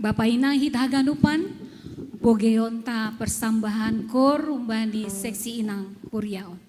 A: Bapak ina hita haganupan bogeonta persambahan kor umban di seksi inang Puriaon.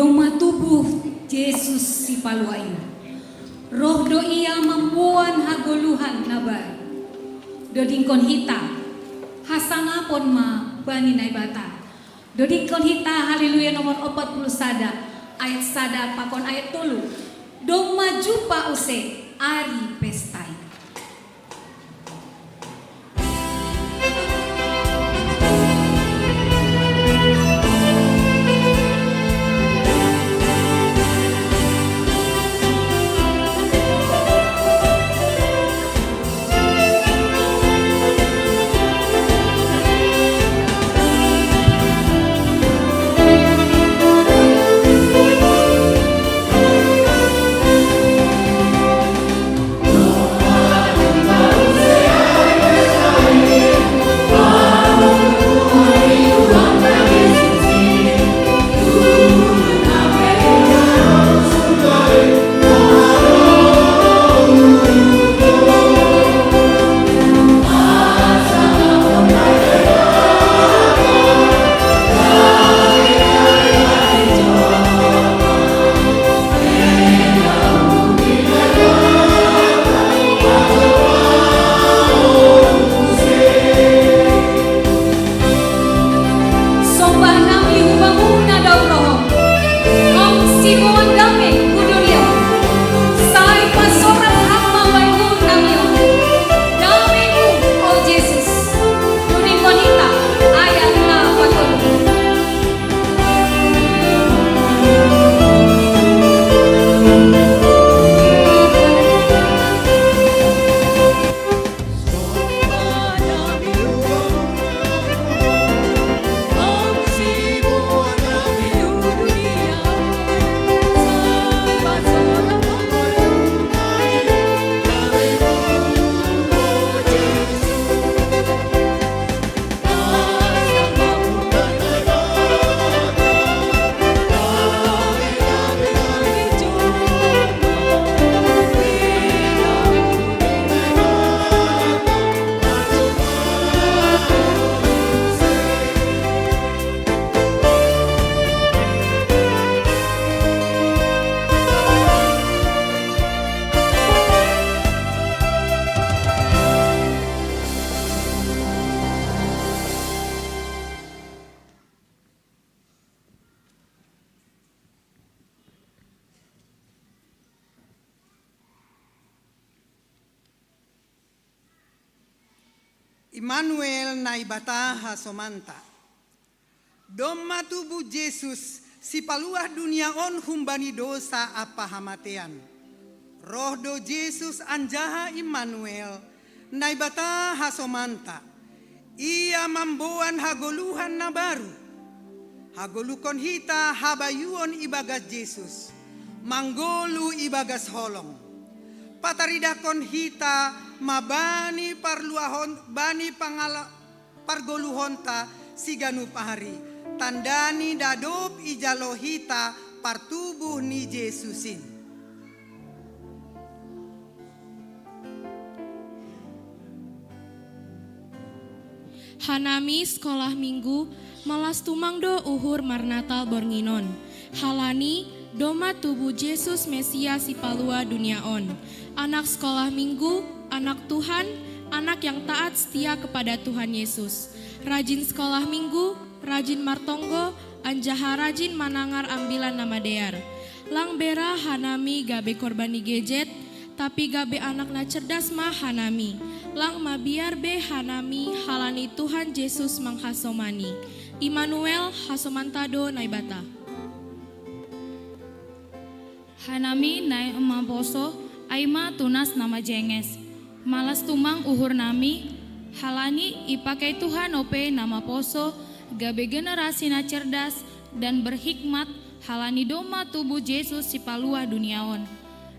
A: doma tubuh Yesus si paluain. Roh do ia membuan hagoluhan nabai. Dodingkon hita hasangapon ma bani naibata. Dodingkon hita haleluya nomor 40 ayat sada pakon ayat 3. Doma jupa use ari pestai.
G: Immanuel naibata hasomanta. Doma tubuh Yesus si paluah dunia on humbani dosa apa hamatean. Roh do Yesus anjaha Immanuel naibata hasomanta. Ia mamboan hagoluhan na baru. Hagolukon hita habayuon ibagas Yesus. Manggolu ibagas holong. Pataridakon hita mabani parluahon bani pangala pargoluhonta siganu pahari tandani dadop ijalohita partubuh ni Yesusin.
H: Hanami sekolah minggu malas tumangdo uhur marnatal bornginon. Halani doma tubuh Yesus Mesias si palua duniaon. Anak sekolah minggu, anak Tuhan, anak yang taat setia kepada Tuhan Yesus. Rajin sekolah minggu, rajin martonggo, anjaha rajin manangar ambilan nama dear. Lang bera hanami gabe korbani gadget, tapi gabe anak na cerdas mah hanami. Lang mabiar be hanami halani Tuhan Yesus manghasomani. Immanuel hasomantado naibata.
V: Hanami nai emaposo aima tunas nama jenges. Malas tumang uhur nami halani ipakai Tuhan ope nama poso gabe generasi na cerdas dan berhikmat halani doma tubuh Yesus si paluah duniaon.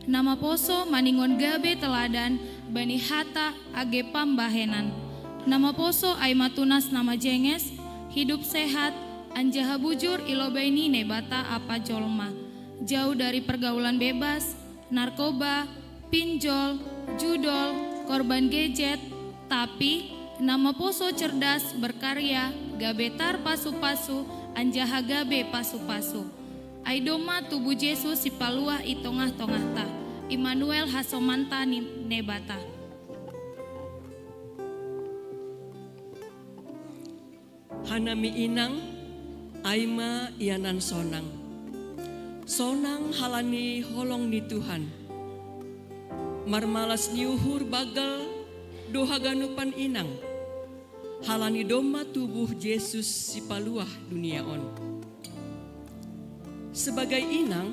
V: Nama poso maningon gabe teladan bani hata age pambahenan. Nama poso aima tunas nama jenges hidup sehat anjaha bujur ilobaini nebata apa jolma. Jauh dari pergaulan bebas, narkoba, pinjol, judol, korban gadget, tapi nama poso cerdas berkarya, gabetar pasu-pasu, anjaha gabe pasu-pasu.
H: Ai doma tubuh Yesus si paluah i tongah-tongah ta. Immanuel hasomanta ni nebata.
I: Hanami inang, aima ianan sonang. Sonang halani holong ni Tuhan. Marmalas ni uhur bagal doha ganupan inang. Halani doma tubuh Yesus si paluah dunia on. Sebagai inang,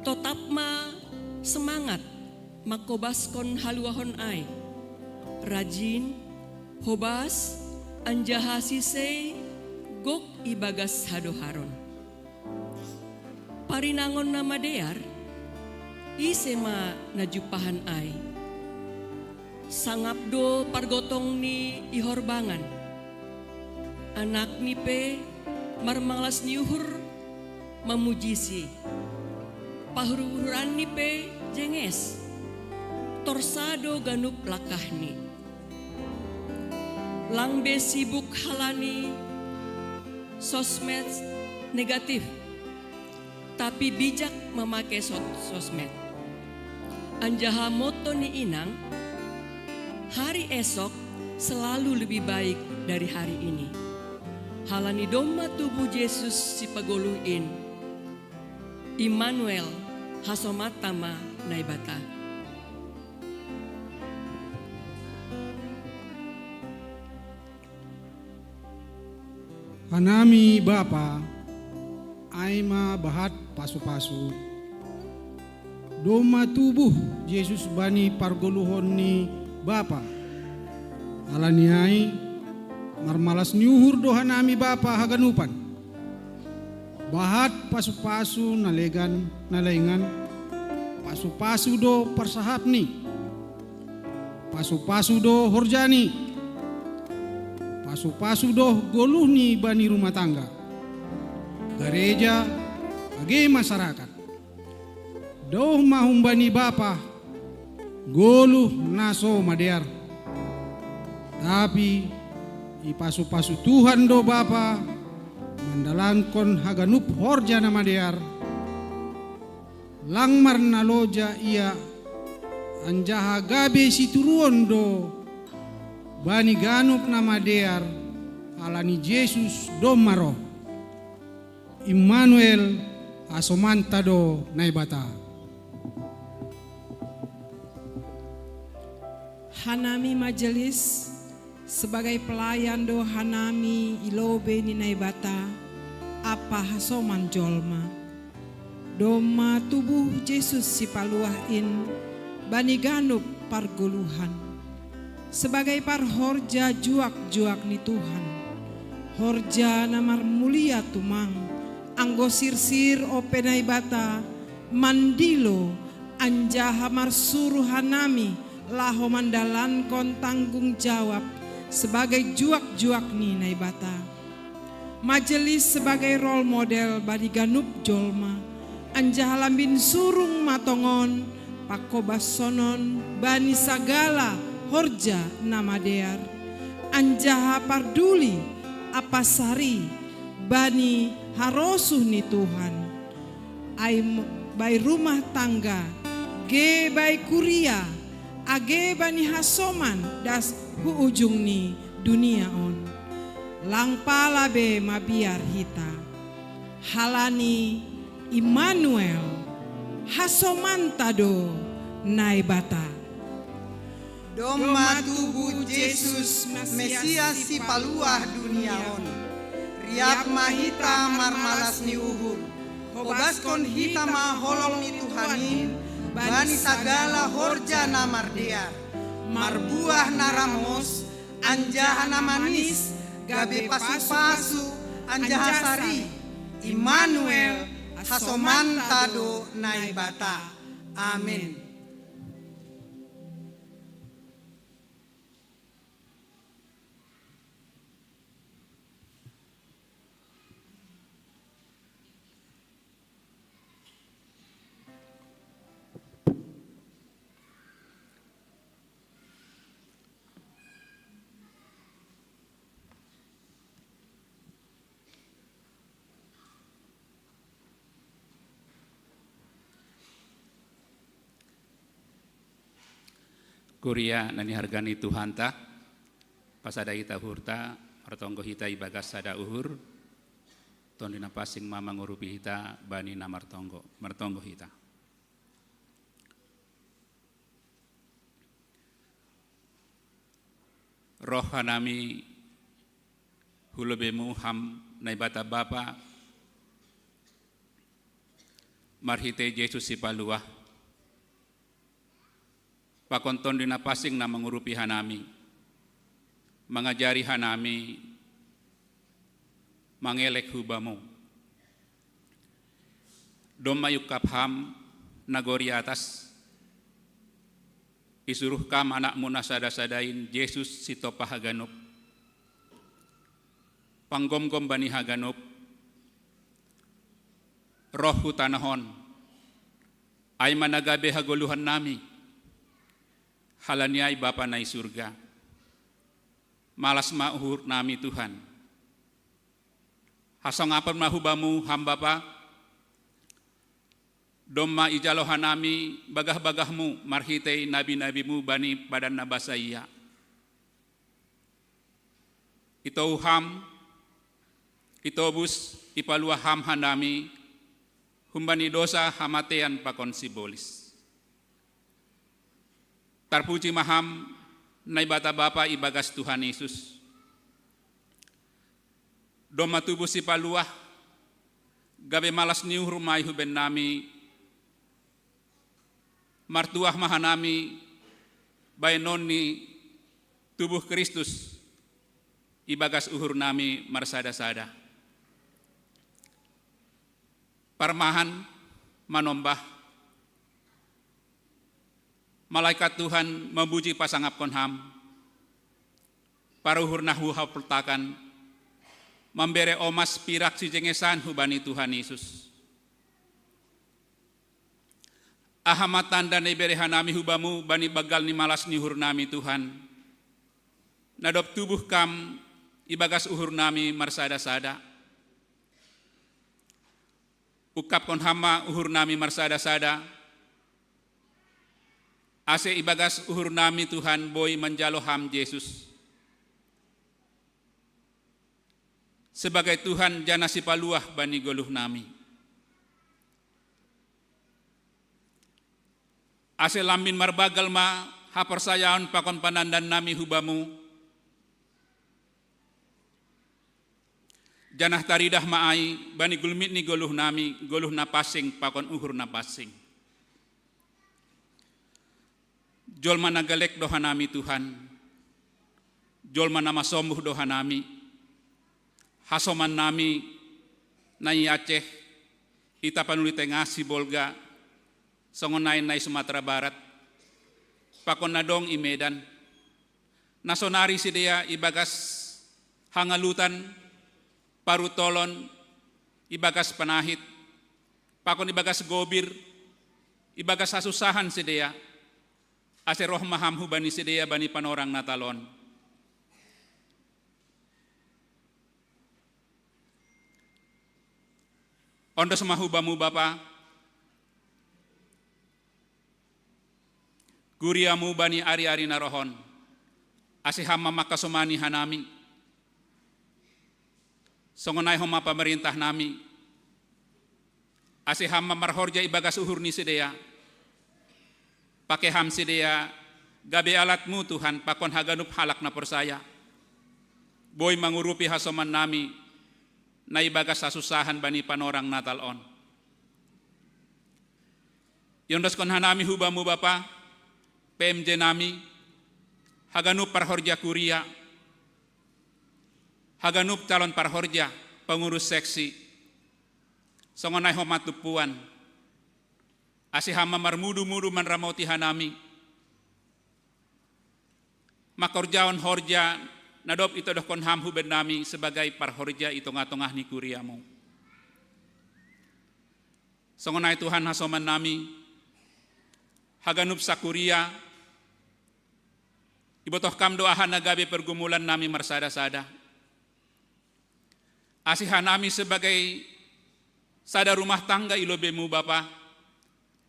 I: tetap ma semangat makobaskon haluahon ai. Rajin, hobas, anjaha sisei, gok ibagas hadoharon. Parinangon nama dear, isema najupahan ai. Sangapdo pargotong ni ihorbangan. Anak ni pe marmalas ni uhur mamujisi. Pahururan ni pe jenges. Torsado ganup lakah ni. Langbe sibuk halani sosmed negatif. Tapi bijak memakai sosmed. Anjaha moto ni inang, hari esok selalu lebih baik dari hari ini. Halani doma tubuh Yesus si pagoluin. Immanuel hasomatama naibata.
Q: Hanami Bapa, aima bahat pasu-pasu. Doma tubuh Yesus bani pargoluhon ni Bapa. Alaniai marmalas niuhur doha nami Bapa haganupan. Bahat pasu-pasu nalegan nalaingan. Pasu-pasu do persahapni. Pasu-pasu do horjani. Pasu-pasu doh goluh ni bani rumah tangga. Gereja, age masyarakat. Doh mahum bani Bapa, goluh naso madear. Tapi ipasu-pasu Tuhan do Bapa, mandalankon haganup horja na madear. Langmar naloja ia anjaha gabe situruon do bani ganup nama dear alani Yesus domaro Immanuel asomanta do naibata.
K: Hanami majelis sebagai pelayan do hanami ilobe ni naibata apa hasoman jolma doma tubuh Yesus si paluah in bani ganup pargoluhan. Sebagai par horja juak-juak ni Tuhan. Horja namar mulia tumang. Anggo sir-sir openai bata. Mandilo anjaha mar suruh hanami. Laho mandalan kon tanggung jawab. Sebagai juak-juak ni naibata. Majelis sebagai role model badi ganup jolma. Anjaha lambin surung matongon. Pakobas sonon bani sagala. Horja nama dear anjaha parduli apa sari bani harosuh ni Tuhan ai bai rumah tangga ge bai kuria age bani hasoman das hu ujung ni dunia on lang pala be mabiar hita halani Immanuel hasomantado naibata.
G: Doma tubuh Yesus Mesias si paluah dunia on. Riak mahita marmalas ni uhur. Hobaskon hita ma holong ni Tuhanin. Bani sagala horja na mardear. Marbuah na ramos. Anjaha na manis. Gabe pasu-pasu. Anjaha sari. Immanuel hasomantado naibata. Amin.
J: Kuria nani hargani Tuhan ta pasada ita hurta martonggo hita ibagas sada uhur tondina pasing mama ngurupi hita bani na martonggo hita. Roh hanami hulubemu ham naibata bapa marhite Yesus si paluah pakonton dina pasing na mengurupi hanami mengajari hanami mangelek hubamu domayuk kapham nagori atas isuruh kam anakmu nasada-sadain Yesus si topa haganop panggom-gom bani haganop roh hutanahon ay managabe hagoluhan nami halaniay Bapa na surga malas mauhur nami Tuhan hasong apan mahubamu hamba pa domma ijalohan nami bagah-bagahmu marhitei nabi-nabimu bani badan nabasaya ito ham ito bus ipalua ham hanami humbani dosa hamatean pakon sibolis tarpuji maham naibata bapa ibagas Tuhan Yesus domma tubuh ipalua gabe malas niuh rumai huben nami martuah mahanami bainoni tubuh Kristus ibagas uhur nami marsada-sada parmahan manombah malaikat Tuhan memuji pasangap konham paruhur nahu hapultakan membere omas pirak si jengesan hubani Tuhan Yesus ahamatan dan ibere hanami hubamu bani bagal ni malas ni uhur nami Tuhan nadop tubuh kam ibagas uhur nami marsada-sada ukap kon hama uhur nami marsada-sada ase ibagas uhur nami Tuhan boy menjalo ham Yesus sebagai Tuhan jana si paluah bani goluh nami ase lamin marbagal ma hapersayaon pakon panandan nami hubamu janah taridah maai bani gulmit ni goluh nami goluh na pasing pakon uhur na pasing jolma nagalek doha nami Tuhan jolma nama sombuh doha nami hasoman nami nai Aceh ita panuli tengah si Bolga songonain nai Sumatera Barat pakon nadong i Medan nasonari si dia ibagas hangalutan parutolon ibagas panahit pakon ibagas gobir ibagas asusahan si dia ase roh maham hubani si dia bani panorang natalon ondos mahubamu Bapa guriamu bani ari-ari narohon ase hama makasomani hanami songonai homa pemerintah nami ase hama marhorja ibagas uhur ni sidea pakai ham sidea gabe alatmu Tuhan pakon haganup halak na persaya boy mangurupi hasoman nami na ibagas sasusahan bani panorang natal on yondos kon hanami hubamu Bapa PMJ nami haganup parhorja kuria haganup calon parhorja pengurus seksi songonai homat tupuan ase hama marmudu-mudu manramoti hanami makorjaon horja nadop itu doh kon ham huben nami sebagai parhorja itongah-tongah ni kuriamu songonai Tuhan hasoman nami haganup sakuria ibotoh kam doahan nagabe pergumulan nami marsada-sada asihan nami sebagai sada rumah tangga ilobemu Bapa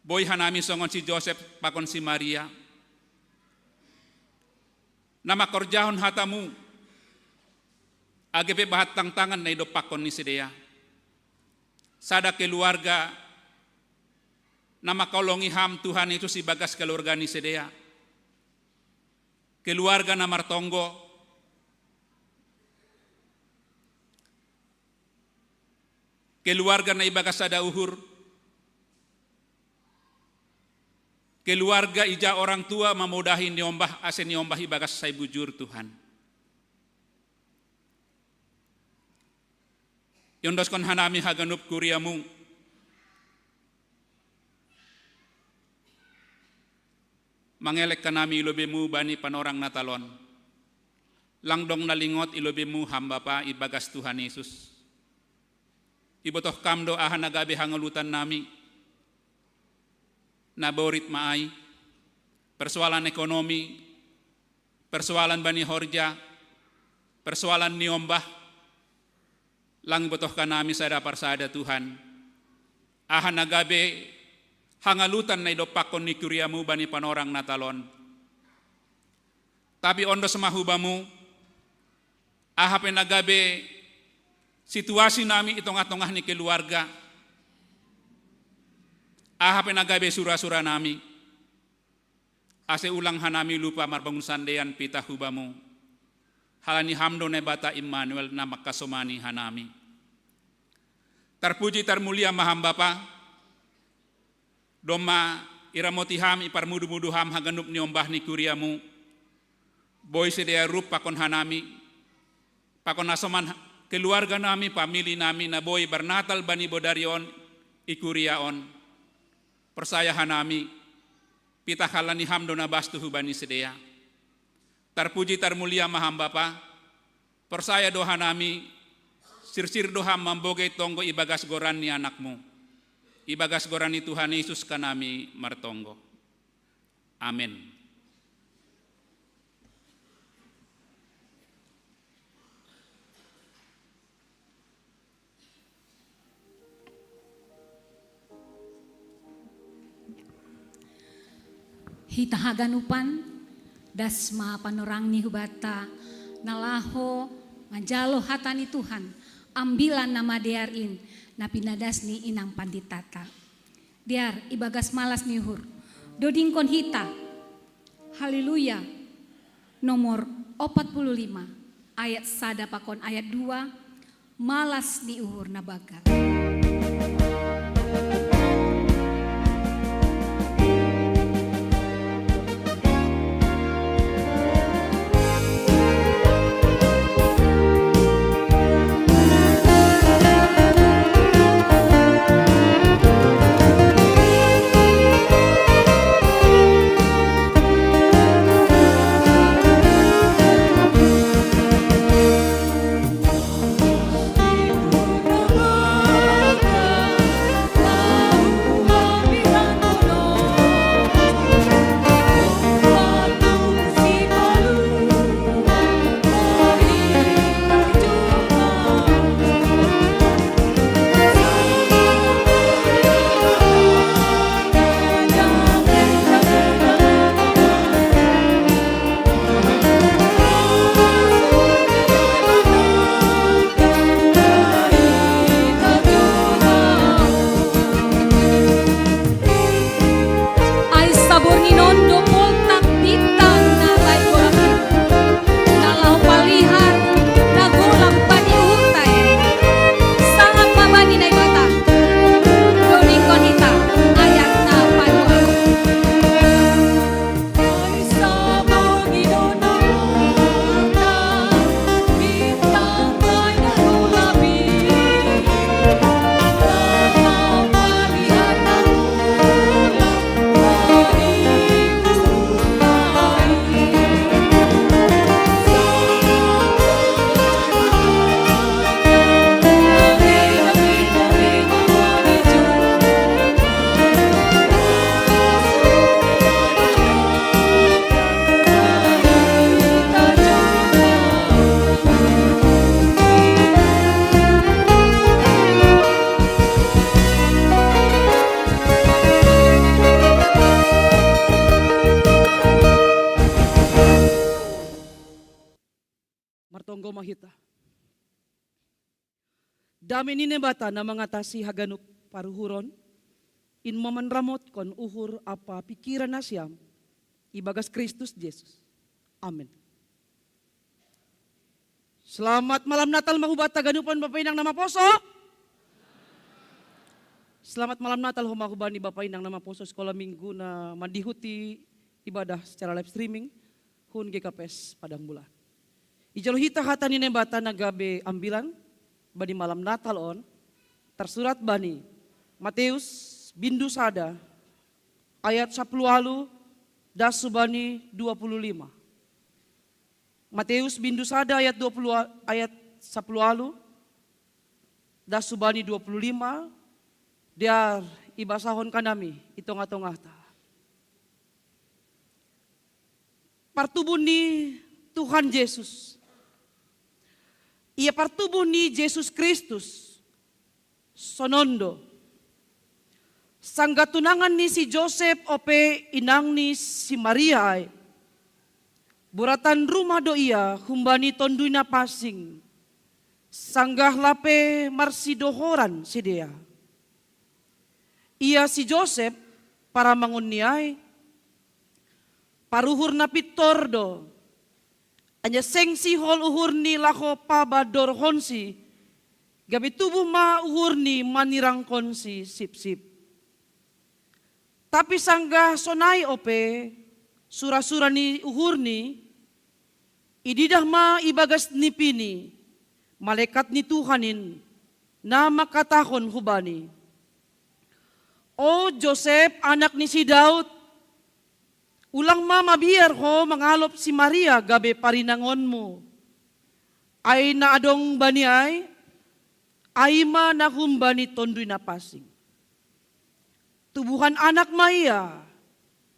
J: boy hanami songon si Joseph pakon si Maria nama korjahon hatamu, AGP bahat tangan na idopakon ni sidea. Sada keluarga, nama kolongi ham Tuhan itu si bagas keluarga ni sidea. Keluarga na martonggo, keluarga na ibagas sada uhur, keluarga ija orang tua memudahi niombah asen niombah ibagas say bujur Tuhan. Yondoskon hanami haganup kuriamu, mangelek kanami ilobemu bani panorang natalon, langdong nalingot ilobemu hamba pa ibagas Tuhan Yesus. Ibotoh kamdo ahan nagabe hangalutan nami, naborit maay, persoalan ekonomi, persoalan bani horja, persoalan niombah, lang botoh kanami sada parsada Tuhan. Ahan nagabe hangalutan na idopakon ni kuriamu bani panorang natalon. Tapi ondo semahubamu, ahapen nagabe situasi nami itong-atongah ni keluarga. Ahapen nagabe sura-sura nami. Ase ulang hanami lupa marbangun sandean pita hubamu. Halani hamdo nebata Immanuel na makasomani hanami. Terpuji termulia maham Bapa, doma iramotiham iparmudu-muduham haganup niombah ni kuriamu, boy sedea rup pakon hanami, pakon asoman keluarga nami, pamili nami na boy bernatal bani bodarion ikuriaon, persaya hanami, pita halani hamdo na bastuhu bani sedea. Terpuji termulia maham Bapa, persaya doha nami, sir-sir doha mamboge tonggo ibagas goran ni anakmu. Ibagas goran ni Tuhan Yesus kanami martonggo. Amin.
A: Hita haganupan dasma panorang ni hubata nalaho majalo hatani Tuhan ambilan nama dearin na pinadas ni inang panditata. Diar ibagas malas nihur. Dodingkon hita. Haleluya. Nomor 45 ayat sada pakon ayat 2 malas ni uhur na bagal.
M: Bye. Tonggoma hita. Dami nine bata na mengatasi haganup paruhuron, in momen ramot kon uhur apa pikiran nasyam, ibagas Kristus Yesus. Amin. Selamat malam Natal mahubata ganupan Bapak Inang nama poso. Selamat malam Natal humahubani Bapak Inang nama poso sekolah minggu na mandihuti ibadah secara live streaming hun GKPS Padang Bulan. Ijalo hita hata nine bata nagabe ambilan bani malam Natal on tersurat bani Matius bindu sada ayat 10 dasu bani 25. Matius bindu sada ayat 10 dasu bani 25 diar ibasahon kanami itonga-tongata. Partubun ni Tuhan Yesus. Ia partubun ni Yesus Kristus sonondo. Sangga tunangan ni si Joseph ope inang ni si Maria ay. Buratan rumah do ia humbani tondui na pasing. Sanggah lape marsidohoran si dia. Ia si Joseph para mangun ni ay. Paruhur na pitordo. Anya sengsi hol uhur ni lako pabador honsi. Gabi tubuh ma uhur ni manirang konsi sip-sip. Tapi sanggah sonai ope sura-sura ni uhur ni ididah ma ibagas ni pini malaikat ni Tuhanin na makatahon hubani. O Joseph anak ni si Daud, ulang ma mabiar ho mangalop si Maria gabe parinangonmu. Ay na adong bani ay ma na humbani tondoy na pasing. Tubuhan anak maya,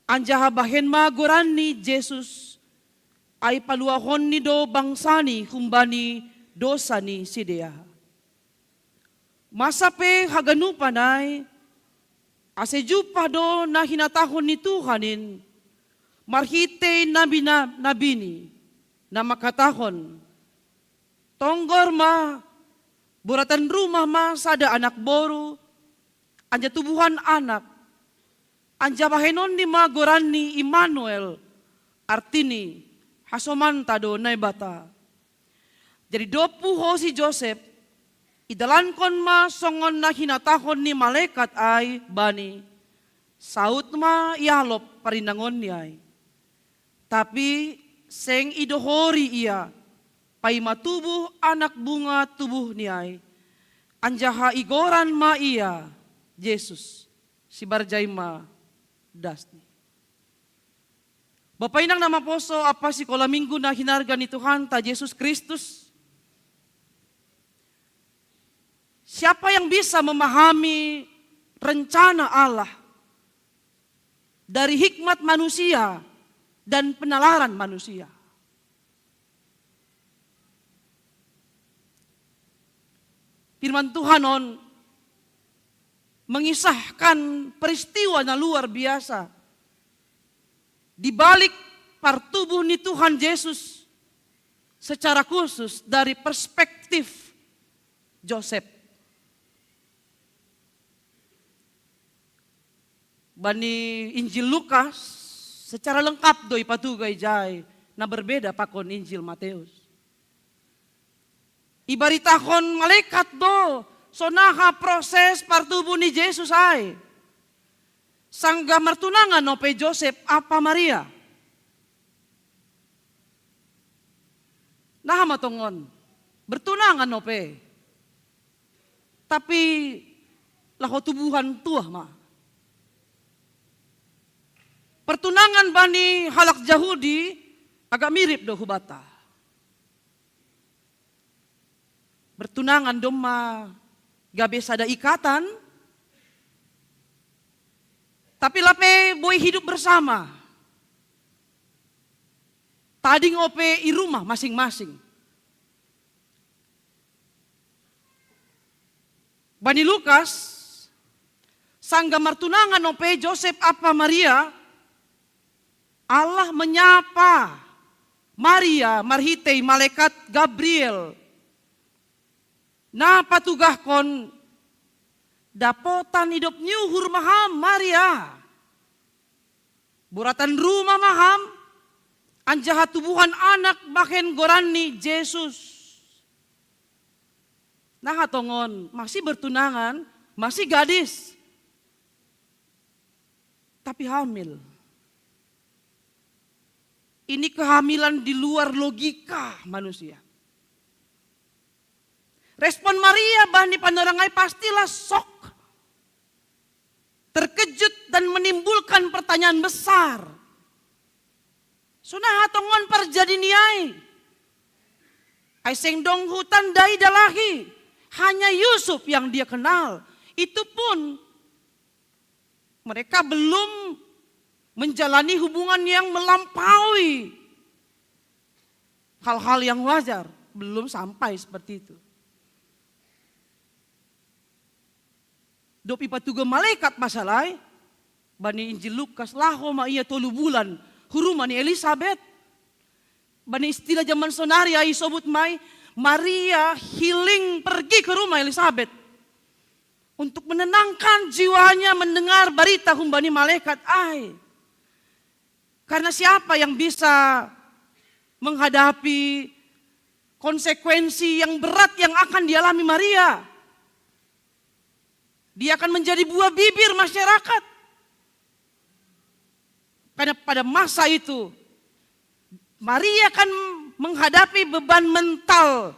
M: anjaha bahen magoran ni Jesus, ay paluahon ni do bangsani humbani dosa ni sidea. Masape haganupan ay, asejupa do na hinatahon ni Tuhanin, marhite nabini na makatahon. Tonggor ma, buratan rumah ma sada anak boru, anja tubuhan anak, anja bahenon ni magoran ni Immanuel, artini hasomanta do naibata. Jadi dopu ho si Joseph, idalankon ma songon na hinatahon ni malaikat ay bani, saut ma ialop parinangon ni ay. Tapi seng idohori ia, pay matubuh anak bunga tubuh ni ay, anjaha igoran ma ia, Yesus, si Barjaima Dasni. Bapak Inang nama poso apa si kola minggu na hinarga ni Tuhan ta Yesus Kristus. Siapa yang bisa memahami rencana Allah dari hikmat manusia dan penalaran manusia? Firman Tuhan on mengisahkan peristiwa na luar biasa. Di balik partubuh ni Tuhan Yesus secara khusus dari perspektif Joseph. Bani Injil Lukas secara lengkap doi patugay jay na berbeda pakon Injil Matius. Ibaritahon malaikat do sonaha proses partubuh ni Yesus ay. Sangga martunangan ope Joseph apa Maria. Nah matongon bertunangan ope. Tapi lako tubuhan tuah mah. Pertunangan bani halak Yahudi agak mirip do hubata. Bertunangan doma gabe sada ikatan, tapi lape boy hidup bersama. Tading ope i rumah masing-masing. Bani Lukas, sangga martunangan ope Joseph apa Maria, Allah menyapa, Maria marhitei malaikat Gabriel. Na patugahkon dapotan hidup nyuhur maham Maria. Buratan rumah maham anjaha tubuhan anak baken gorani Yesus. Nah hatongon masih bertunangan, masih gadis. Tapi hamil. Ini kehamilan di luar logika manusia. Respon Maria bani panerangai pastilah sok. Terkejut dan menimbulkan pertanyaan besar. Sunah hatongon perjadi niai. Aiseng dong hutan dai dalahi. Hanya Yusuf yang dia kenal. Itu pun mereka belum menjalani hubungan yang melampaui hal-hal yang wajar. Belum sampai seperti itu. Dopi patuga malaikat masalai. Bani Injil Lukas laho ma iya 3 bulan. Hurumani Elizabeth. Bani istilah zaman sonari ai sobut mai. Maria healing pergi ke rumah Elizabeth. Untuk menenangkan jiwanya mendengar berita humbani malaikat ai. Karena siapa yang bisa menghadapi konsekuensi yang berat yang akan dialami Maria? Dia akan menjadi buah bibir masyarakat. Karena pada masa itu Maria akan menghadapi beban mental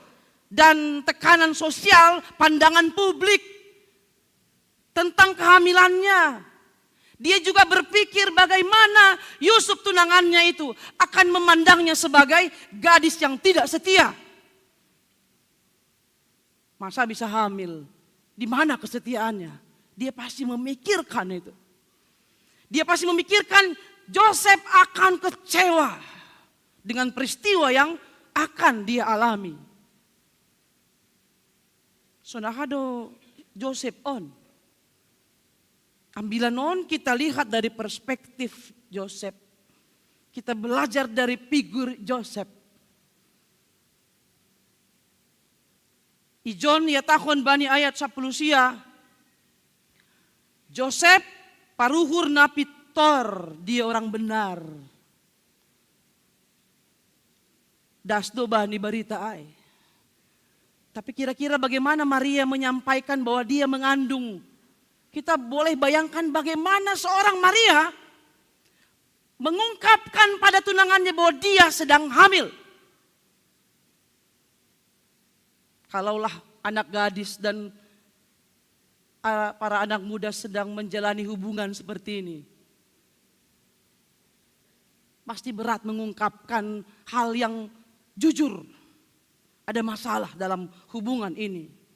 M: dan tekanan sosial, pandangan publik tentang kehamilannya. Dia juga berpikir bagaimana Yusuf tunangannya itu akan memandangnya sebagai gadis yang tidak setia. Masa bisa hamil? Di mana kesetiaannya? Dia pasti memikirkan itu. Dia pasti memikirkan Joseph akan kecewa dengan peristiwa yang akan dia alami. Sonahado Joseph on. Ambilan on kita lihat dari perspektif Joseph. Kita belajar dari figur Joseph. Ijon ya tahun bani ayat 10 sia. Joseph paruhur napitor, dia orang benar. Dasdo bani berita ai. Tapi kira-kira bagaimana Maria menyampaikan bahwa dia mengandung? Kita boleh bayangkan bagaimana seorang Maria mengungkapkan pada tunangannya bahwa dia sedang hamil. Kalaulah anak gadis dan para anak muda sedang menjalani hubungan seperti ini. Pasti berat mengungkapkan hal yang jujur. Ada masalah dalam hubungan ini.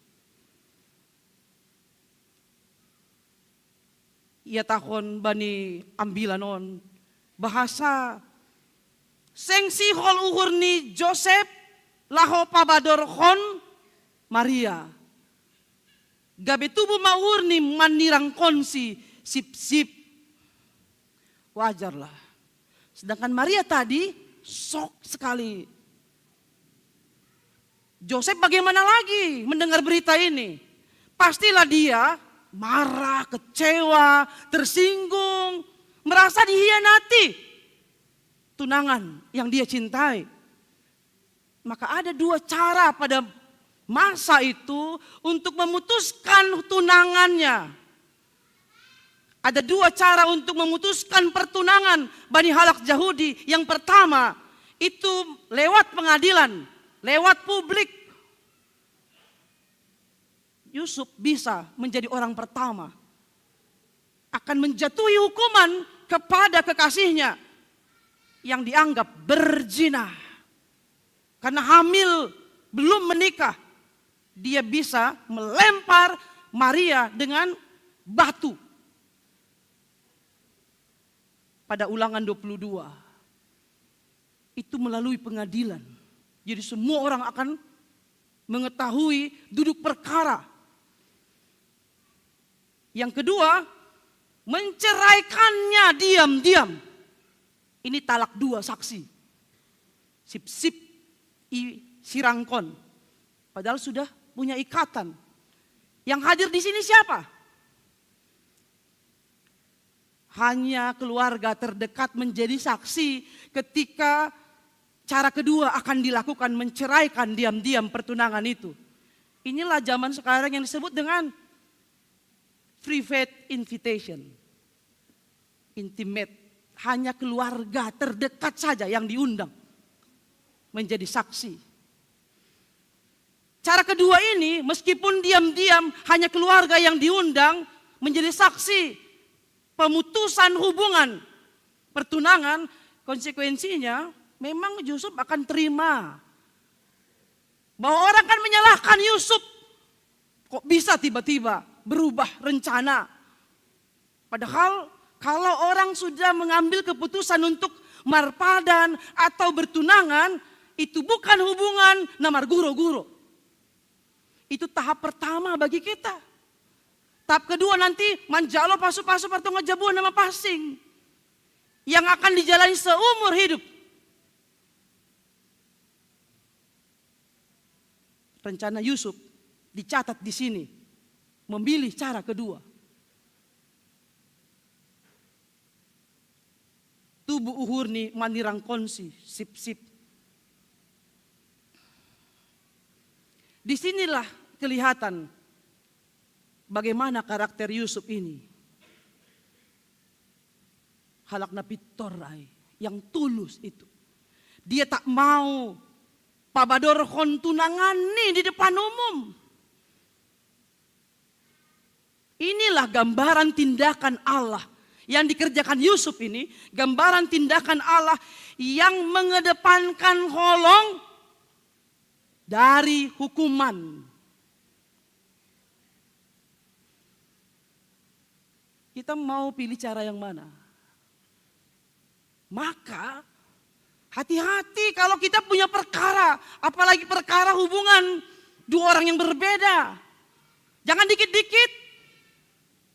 M: Ia tahun bani ambilan on. Bahasa sengsi hol uhur ni Joseph laho pabador hon Maria. Gabe tubuh maur ni manirang konsi sip-sip. Wajarlah. Sedangkan Maria tadi sok sekali. Joseph bagaimana lagi mendengar berita ini? Pastilah dia marah, kecewa, tersinggung, merasa dihianati tunangan yang dia cintai. Maka ada 2 cara pada masa itu untuk memutuskan tunangannya. Ada 2 cara untuk memutuskan pertunangan Bani Halak Yahudi. Yang pertama itu lewat pengadilan, lewat publik. Yusuf bisa menjadi orang pertama akan menjatuhi hukuman kepada kekasihnya yang dianggap berzina. Karena hamil belum menikah. Dia bisa melempar Maria dengan batu. Pada Ulangan 22. Itu melalui pengadilan. Jadi semua orang akan mengetahui duduk perkara. Yang kedua, menceraikannya diam-diam. Ini talak 2 saksi. sip-sip sirangkon. Padahal sudah punya ikatan. Yang hadir di sini siapa? Hanya keluarga terdekat menjadi saksi ketika cara kedua akan dilakukan, menceraikan diam-diam pertunangan itu. Inilah zaman sekarang yang disebut dengan private invitation. Intimate. Hanya keluarga terdekat saja yang diundang menjadi saksi. Cara kedua ini meskipun diam-diam hanya keluarga yang diundang menjadi saksi pemutusan hubungan pertunangan, konsekuensinya memang Yusuf akan terima. Bahwa orang kan menyalahkan Yusuf. Kok bisa tiba-tiba berubah rencana? Padahal kalau orang sudah mengambil keputusan untuk marpadan atau bertunangan, itu bukan hubungan namar guro-guro. Itu tahap pertama bagi kita. Tahap kedua nanti manjalo pasu-pasu pertungan jabuan nama pasing. Yang akan dijalani seumur hidup. Rencana Yusuf dicatat di sini. Memilih cara kedua. Tubuh uhurni manirang konsi, sip-sip. Disinilah kelihatan bagaimana karakter Yusuf ini. Halakna pitorai, yang tulus itu. Dia tak mau pabador kontunangan nih di depan umum. Inilah gambaran tindakan Allah. Yang dikerjakan Yusuf ini, gambaran tindakan Allah yang mengedepankan holong dari hukuman. Kita mau pilih cara yang mana? Maka hati-hati kalau kita punya perkara, apalagi perkara hubungan dua orang yang berbeda. Jangan dikit-dikit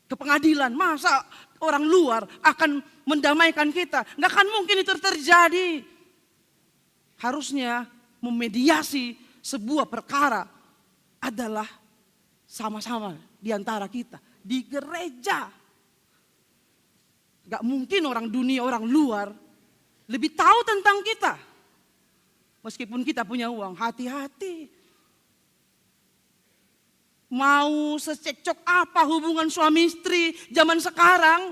M: ke pengadilan, masa orang luar akan mendamaikan kita. Nggak akan mungkin itu terjadi. Harusnya memediasi sebuah perkara adalah sama-sama di antara kita. Di gereja. Nggak mungkin orang dunia, orang luar lebih tahu tentang kita. Meskipun kita punya uang, hati-hati. Mau secekcok apa hubungan suami istri zaman sekarang,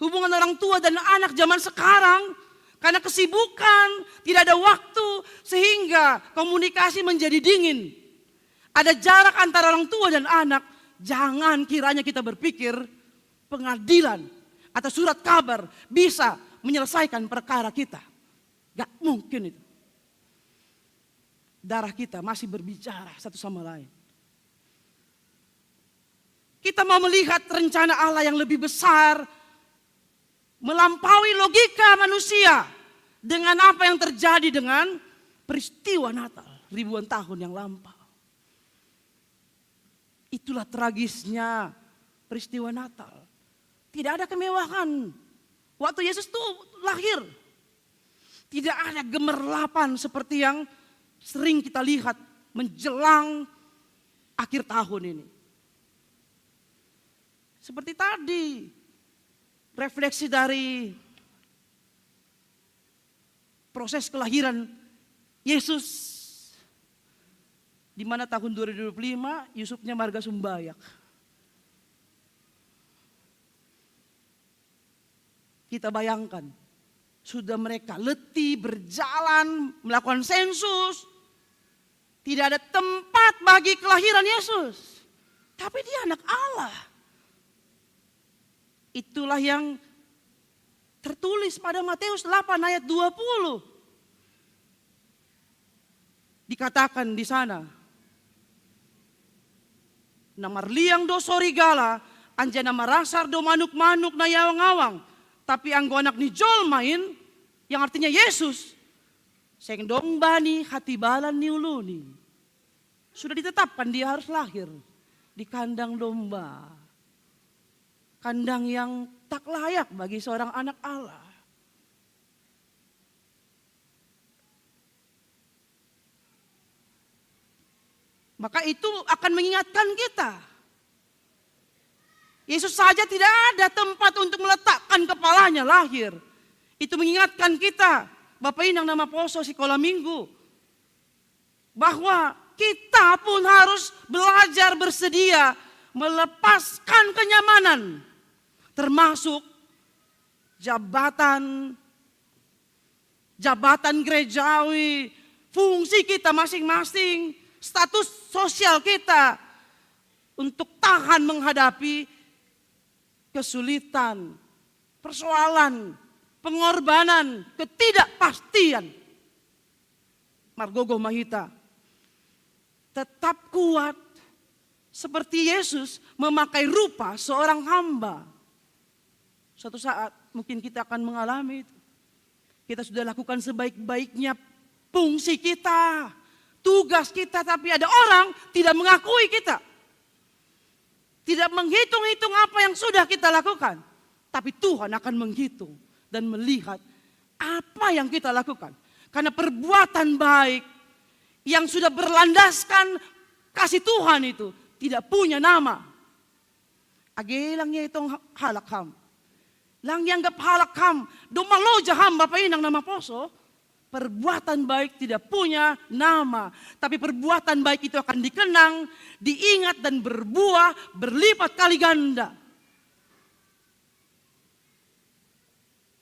M: hubungan orang tua dan anak zaman sekarang, karena kesibukan, tidak ada waktu, sehingga komunikasi menjadi dingin. Ada jarak antara orang tua dan anak. Jangan kiranya kita berpikir pengadilan atau surat kabar bisa menyelesaikan perkara kita. Gak mungkin itu. Darah kita masih berbicara satu sama lain. Kita mau melihat rencana Allah yang lebih besar, melampaui logika manusia dengan apa yang terjadi dengan peristiwa Natal ribuan tahun yang lampau. Itulah tragisnya peristiwa Natal. Tidak ada kemewahan. Waktu Yesus itu lahir, tidak ada gemerlapan seperti yang sering kita lihat menjelang akhir tahun ini. Seperti tadi, refleksi dari proses kelahiran Yesus. Di mana tahun 2025 Yusufnya marga Sumbayak. Kita bayangkan, sudah mereka letih berjalan, melakukan sensus. Tidak ada tempat bagi kelahiran Yesus. Tapi dia anak Allah. Itulah yang tertulis pada Matius 8 ayat 20. Dikatakan di sana, namar liang do sorigala, anjana marasar do manuk-manuk na yawang-awang. Tapi anggo anak ni jolmain, yang artinya Yesus, seng dong bani hati balan ni uluni. Sudah ditetapkan dia harus lahir di kandang domba. Kandang yang tak layak bagi seorang anak Allah. Maka itu akan mengingatkan kita. Yesus saja tidak ada tempat untuk meletakkan kepalanya lahir. Itu mengingatkan kita, Bapak Inang nama Poso sekolah minggu, bahwa kita pun harus belajar bersedia melepaskan kenyamanan, termasuk jabatan gerejawi, fungsi kita masing-masing, status sosial kita, untuk tahan menghadapi kesulitan, persoalan, pengorbanan, ketidakpastian. Margogo Mahita, tetap kuat seperti Yesus memakai rupa seorang hamba. Suatu saat mungkin kita akan mengalami itu. Kita sudah lakukan sebaik-baiknya fungsi kita, tugas kita, tapi ada orang tidak mengakui kita. Tidak menghitung-hitung apa yang sudah kita lakukan. Tapi Tuhan akan menghitung dan melihat apa yang kita lakukan. Karena perbuatan baik yang sudah berlandaskan kasih Tuhan itu tidak punya nama. Agelang itong halakham. Lang yang gap halakham. Dumalo jaham Bapak Inang nama Poso. Perbuatan baik tidak punya nama. Tapi perbuatan baik itu akan dikenang, diingat dan berbuah berlipat kali ganda.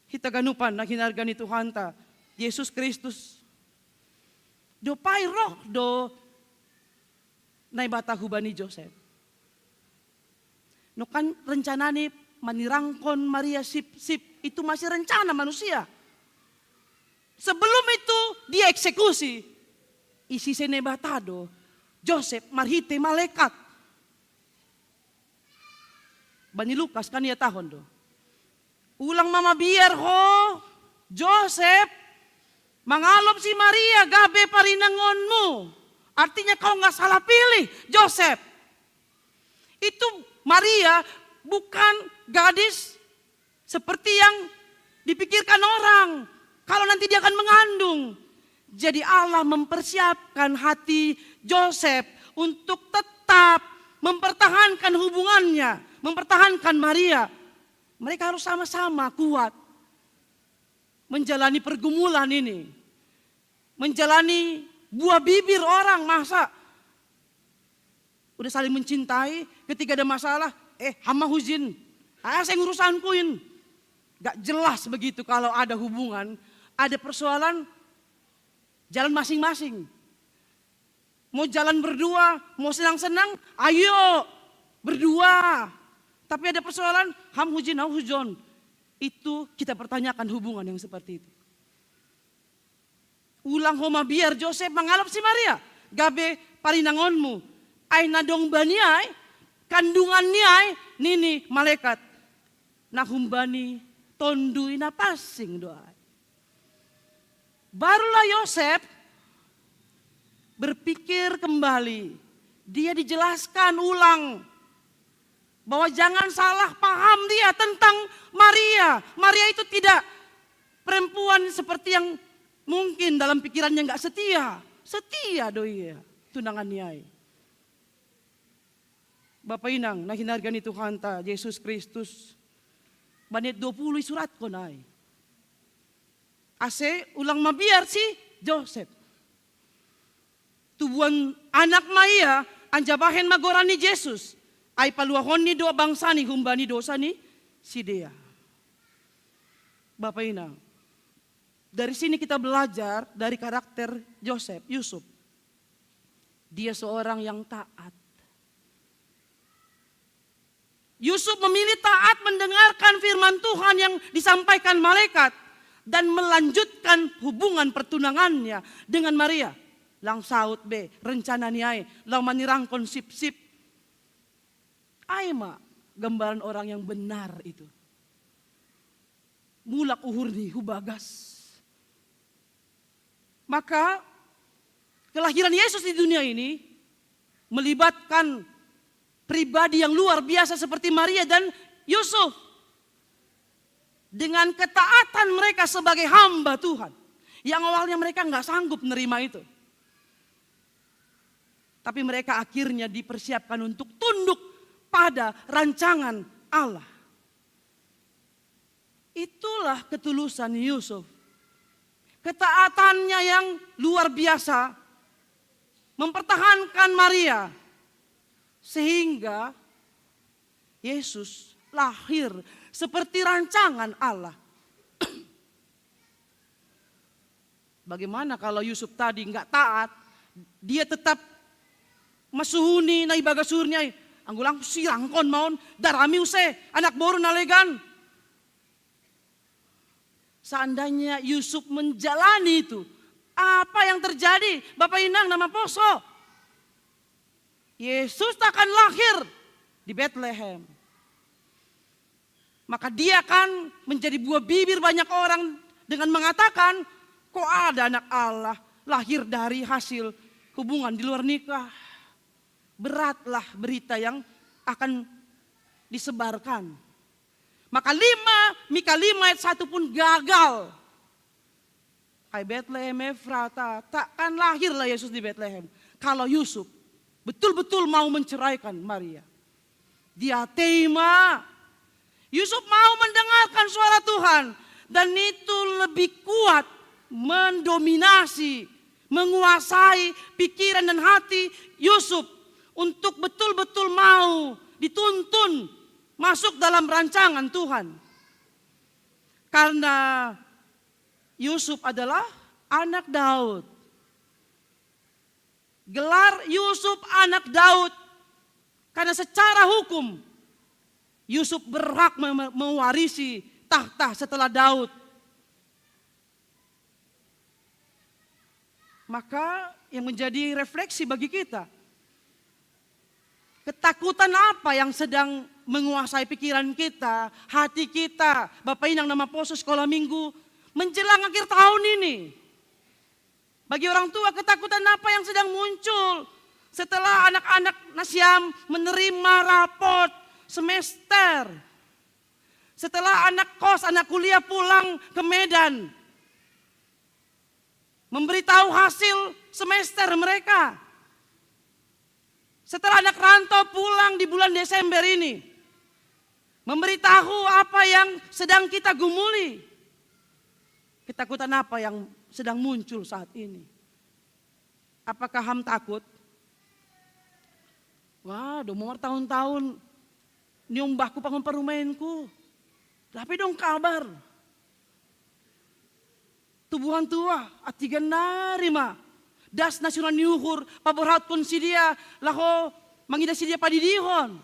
M: Hitaganupan na hinargani Tuhan ta, Yesus Kristus. Do roh do naibata hubani Joseph. No kan rencana ni manirangkon Maria sip-sip, itu masih rencana manusia. Sebelum itu dia eksekusi. Isi senebatado, Joseph marhite malaikat. Bani Lukas kan ya tahun do. Ulang mama biar ho, Joseph mangalop si Maria gabe parinangonmu. Artinya kau nggak salah pilih Joseph. Itu Maria bukan gadis seperti yang dipikirkan orang. Kalau nanti dia akan mengandung. Jadi Allah mempersiapkan hati Joseph untuk tetap mempertahankan hubungannya, mempertahankan Maria. Mereka harus sama-sama kuat menjalani pergumulan ini. Menjalani buah bibir orang, masa udah saling mencintai, ketika ada masalah, hama huzin, saya ngurusankuin. Gak jelas begitu kalau ada hubungan. Ada persoalan, jalan masing-masing. Mau jalan berdua, mau senang-senang, ayo berdua. Tapi ada persoalan, ham hujin, hau hujon. Itu kita pertanyakan hubungan yang seperti itu. Ulang homa biar Joseph mengalap si Maria. Gabe parinangonmu. Ay nadong baniay, kandungan niay, nini malaikat. Nahumbani, tondui na pasing doa. Barulah Yosef berpikir kembali. Dia dijelaskan ulang bahwa jangan salah paham dia tentang Maria. Maria itu tidak perempuan seperti yang mungkin dalam pikirannya nggak setia. Setia doi ya, tunangan niai. Bapak Inang, nah hinargani Tuhan ta, Yesus Kristus. Banit 20 surat ko nai. Ase ulang mabiar si Joseph. Tubuhan anak Maria anjabahen magorani Jesus. Ay paluahon ni doa bangsa ni humbani dosa ni si Dea. Bapak Inang, dari sini kita belajar dari karakter Joseph, Yusuf. Dia seorang yang taat. Yusuf memilih taat mendengarkan firman Tuhan yang disampaikan malaikat dan melanjutkan hubungan pertunangannya dengan Maria. Lang saut be, rencana niay, lang manirangkon sip-sip. Ay ma, gambaran orang yang benar itu. Mulak uhur ni hubagas. Maka kelahiran Yesus di dunia ini melibatkan pribadi yang luar biasa seperti Maria dan Yusuf. Dengan ketaatan mereka sebagai hamba Tuhan. Yang awalnya mereka nggak sanggup menerima itu. Tapi mereka akhirnya dipersiapkan untuk tunduk pada rancangan Allah. Itulah ketulusan Yusuf. Ketaatannya yang luar biasa mempertahankan Maria sehingga Yesus lahir seperti rancangan Allah. Bagaimana kalau Yusuf tadi nggak taat, dia tetap masuhuni na ibaga surnya, anggulang sirangkon maun darami use anak boru nalegan. Seandainya Yusuf menjalani itu, apa yang terjadi? Bapak Inang nama poso. Yesus akan lahir di Bethlehem. Maka dia akan menjadi buah bibir banyak orang dengan mengatakan, kok ada anak Allah lahir dari hasil hubungan di luar nikah. Beratlah berita yang akan disebarkan. Maka Mika 5 ayat 1 pun gagal. Hai Bethlehem Efrata, takkan lahirlah Yesus di Bethlehem. Kalau Yusuf betul-betul mau menceraikan Maria. Dia terima. Yusuf mau mendengarkan suara Tuhan. Dan itu lebih kuat mendominasi, menguasai pikiran dan hati Yusuf. Untuk betul-betul mau dituntun masuk dalam rancangan Tuhan. Karena Yusuf adalah anak Daud. Gelar Yusuf anak Daud. Karena secara hukum Yusuf berhak mewarisi tahta setelah Daud. Maka yang menjadi refleksi bagi kita, ketakutan apa yang sedang menguasai pikiran kita, hati kita, Bapak Inang nama poso sekolah minggu, menjelang akhir tahun ini. Bagi orang tua ketakutan apa yang sedang muncul setelah anak-anak Nasyam menerima raport semester. Setelah anak kos, anak kuliah pulang ke Medan. Memberitahu hasil semester mereka. Setelah anak rantau pulang di bulan Desember ini, memberitahu apa yang sedang kita gumuli. Ketakutan apa yang sedang muncul saat ini? Apakah ham takut? Wah, udah mau tahun-tahun nyumbahku pangun perumainku. Tapi dong kabar. Tubuhan tua, atigan narima. Das nasional niuhur, paborhat pun si dia, laho mangida si dia padidihon.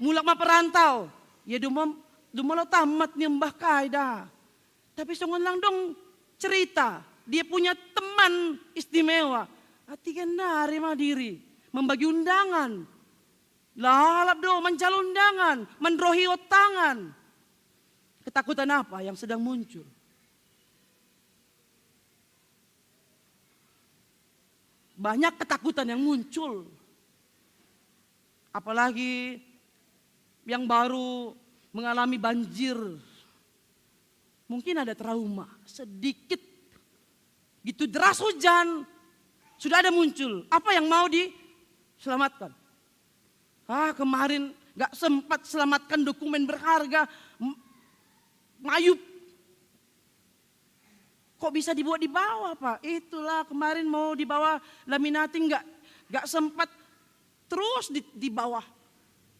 M: Mulak ma perantau, ya dumalo tamat nyembah kaida. Tapi songon lang dong cerita, dia punya teman istimewa. Atigan narima diri, membagi undangan. Lalap do, mencal undangan, mendrohi tangan. Ketakutan apa yang sedang muncul? Banyak ketakutan yang muncul. Apalagi yang baru mengalami banjir. Mungkin ada trauma sedikit. Gitu deras hujan. Sudah ada muncul. Apa yang mau diselamatkan? Kemarin gak sempat selamatkan dokumen berharga. Mayup. Kok bisa dibawa di bawah Pak? Itulah kemarin mau dibawa laminating gak sempat terus di bawah.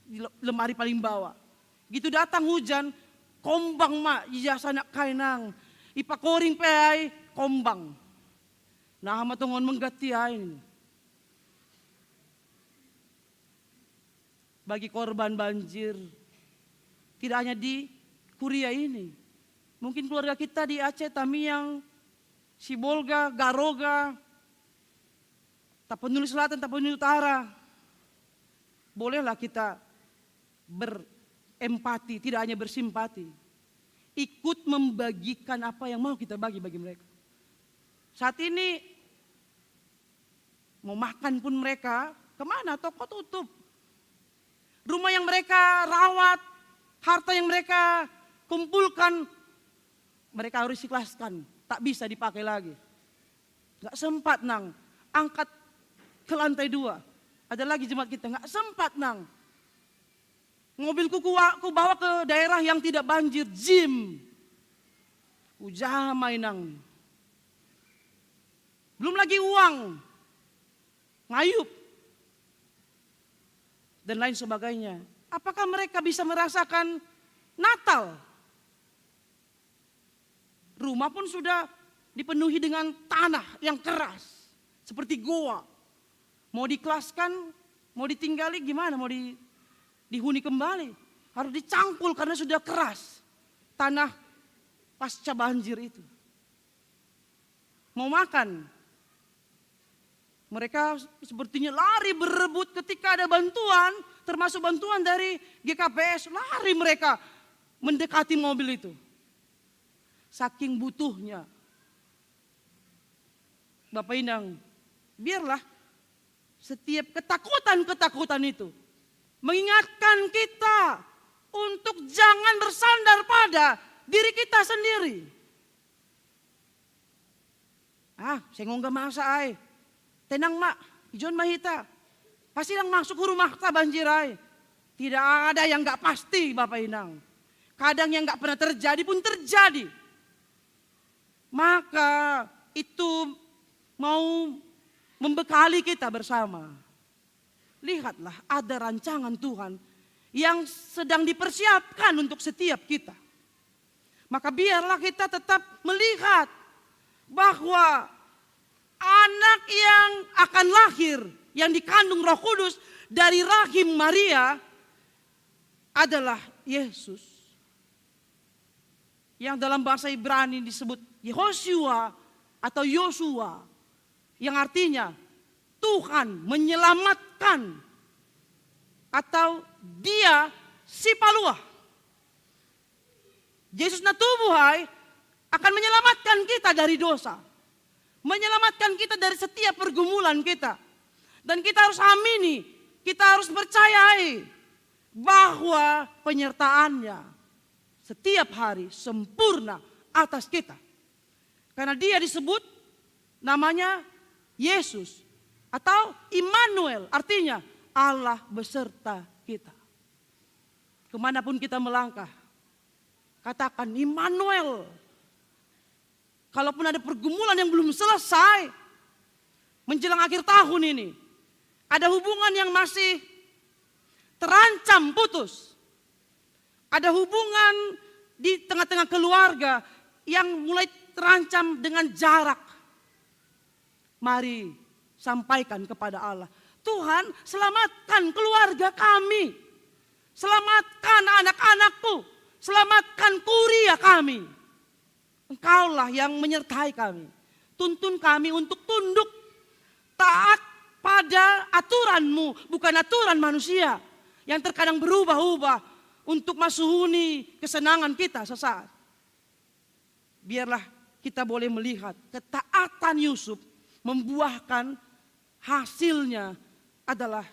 M: Di lemari paling bawah. Gitu datang hujan, kombang mak ijasa nak kainang. Ipakoring peai, kombang. Nah matungon menggatiain. Bagi korban banjir. Tidak hanya di Kuria ini. Mungkin keluarga kita di Aceh, Tamiang, Sibolga, Garoga, Tapanuli Selatan, Tapanuli Utara. Bolehlah kita berempati, tidak hanya bersimpati. Ikut membagikan apa yang mau kita bagi mereka. Saat ini mau makan pun mereka, kemana? Toko tutup. Rumah yang mereka rawat, harta yang mereka kumpulkan, mereka harus ikhlaskan, tak bisa dipakai lagi. Gak sempat nang, angkat ke lantai 2. Ada lagi jemaat kita, nggak sempat nang. Mobilku ku bawa ke daerah yang tidak banjir, gym. Ujamai nang. Belum lagi uang, ngayup, dan lain sebagainya. Apakah mereka bisa merasakan Natal? Rumah pun sudah dipenuhi dengan tanah yang keras, seperti goa. Mau dikelaskan, mau ditinggali gimana, mau dihuni kembali. Harus dicangkul karena sudah keras tanah pasca banjir itu. Mau makan, mereka sepertinya lari berebut ketika ada bantuan, termasuk bantuan dari GKPS, lari mereka mendekati mobil itu. Saking butuhnya. Bapak Inang, biarlah setiap ketakutan-ketakutan itu mengingatkan kita untuk jangan bersandar pada diri kita sendiri. Saya nggak masa ay. Tenang mak, ijon mahita. Pasti yang masuk ke rumah kita banjir ay. Tidak ada yang nggak pasti Bapak Inang. Kadang yang nggak pernah terjadi pun terjadi. Maka itu mau membekali kita bersama. Lihatlah ada rancangan Tuhan yang sedang dipersiapkan untuk setiap kita. Maka biarlah kita tetap melihat bahwa anak yang akan lahir, yang dikandung Roh Kudus dari rahim Maria adalah Yesus. Yang dalam bahasa Ibrani disebut Yehoshua atau Yosua. Yang artinya Tuhan menyelamatkan atau Dia si paluah. Yesus na tubuhay akan menyelamatkan kita dari dosa. Menyelamatkan kita dari setiap pergumulan kita. Dan kita harus amini, kita harus percayai bahwa penyertaannya setiap hari sempurna atas kita. Karena Dia disebut namanya Yesus atau Immanuel, artinya Allah beserta kita. Kemanapun kita melangkah, katakan Immanuel. Kalaupun ada pergumulan yang belum selesai, menjelang akhir tahun ini, ada hubungan yang masih terancam putus. Ada hubungan di tengah-tengah keluarga yang mulai terancam dengan jarak. Mari sampaikan kepada Allah, Tuhan selamatkan keluarga kami. Selamatkan anak-anakku. Selamatkan kuria kami. Engkaulah yang menyertai kami. Tuntun kami untuk tunduk. Taat pada aturan-Mu, bukan aturan manusia. Yang terkadang berubah-ubah untuk masuhuni kesenangan kita sesaat. Biarlah kita boleh melihat ketaatan Yusuf membuahkan hasilnya adalah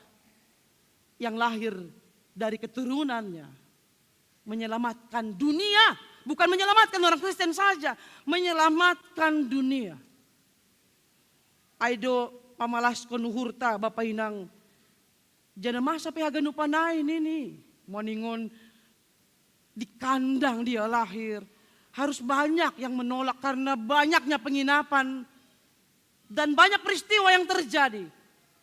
M: yang lahir dari keturunannya. Menyelamatkan dunia, bukan menyelamatkan orang Kristen saja, menyelamatkan dunia. Aido pamalaskon uhurta Bapak Inang, jana masa pehagan upanai ini, moningon di kandang dia lahir. Harus banyak yang menolak karena banyaknya penginapan. Dan banyak peristiwa yang terjadi.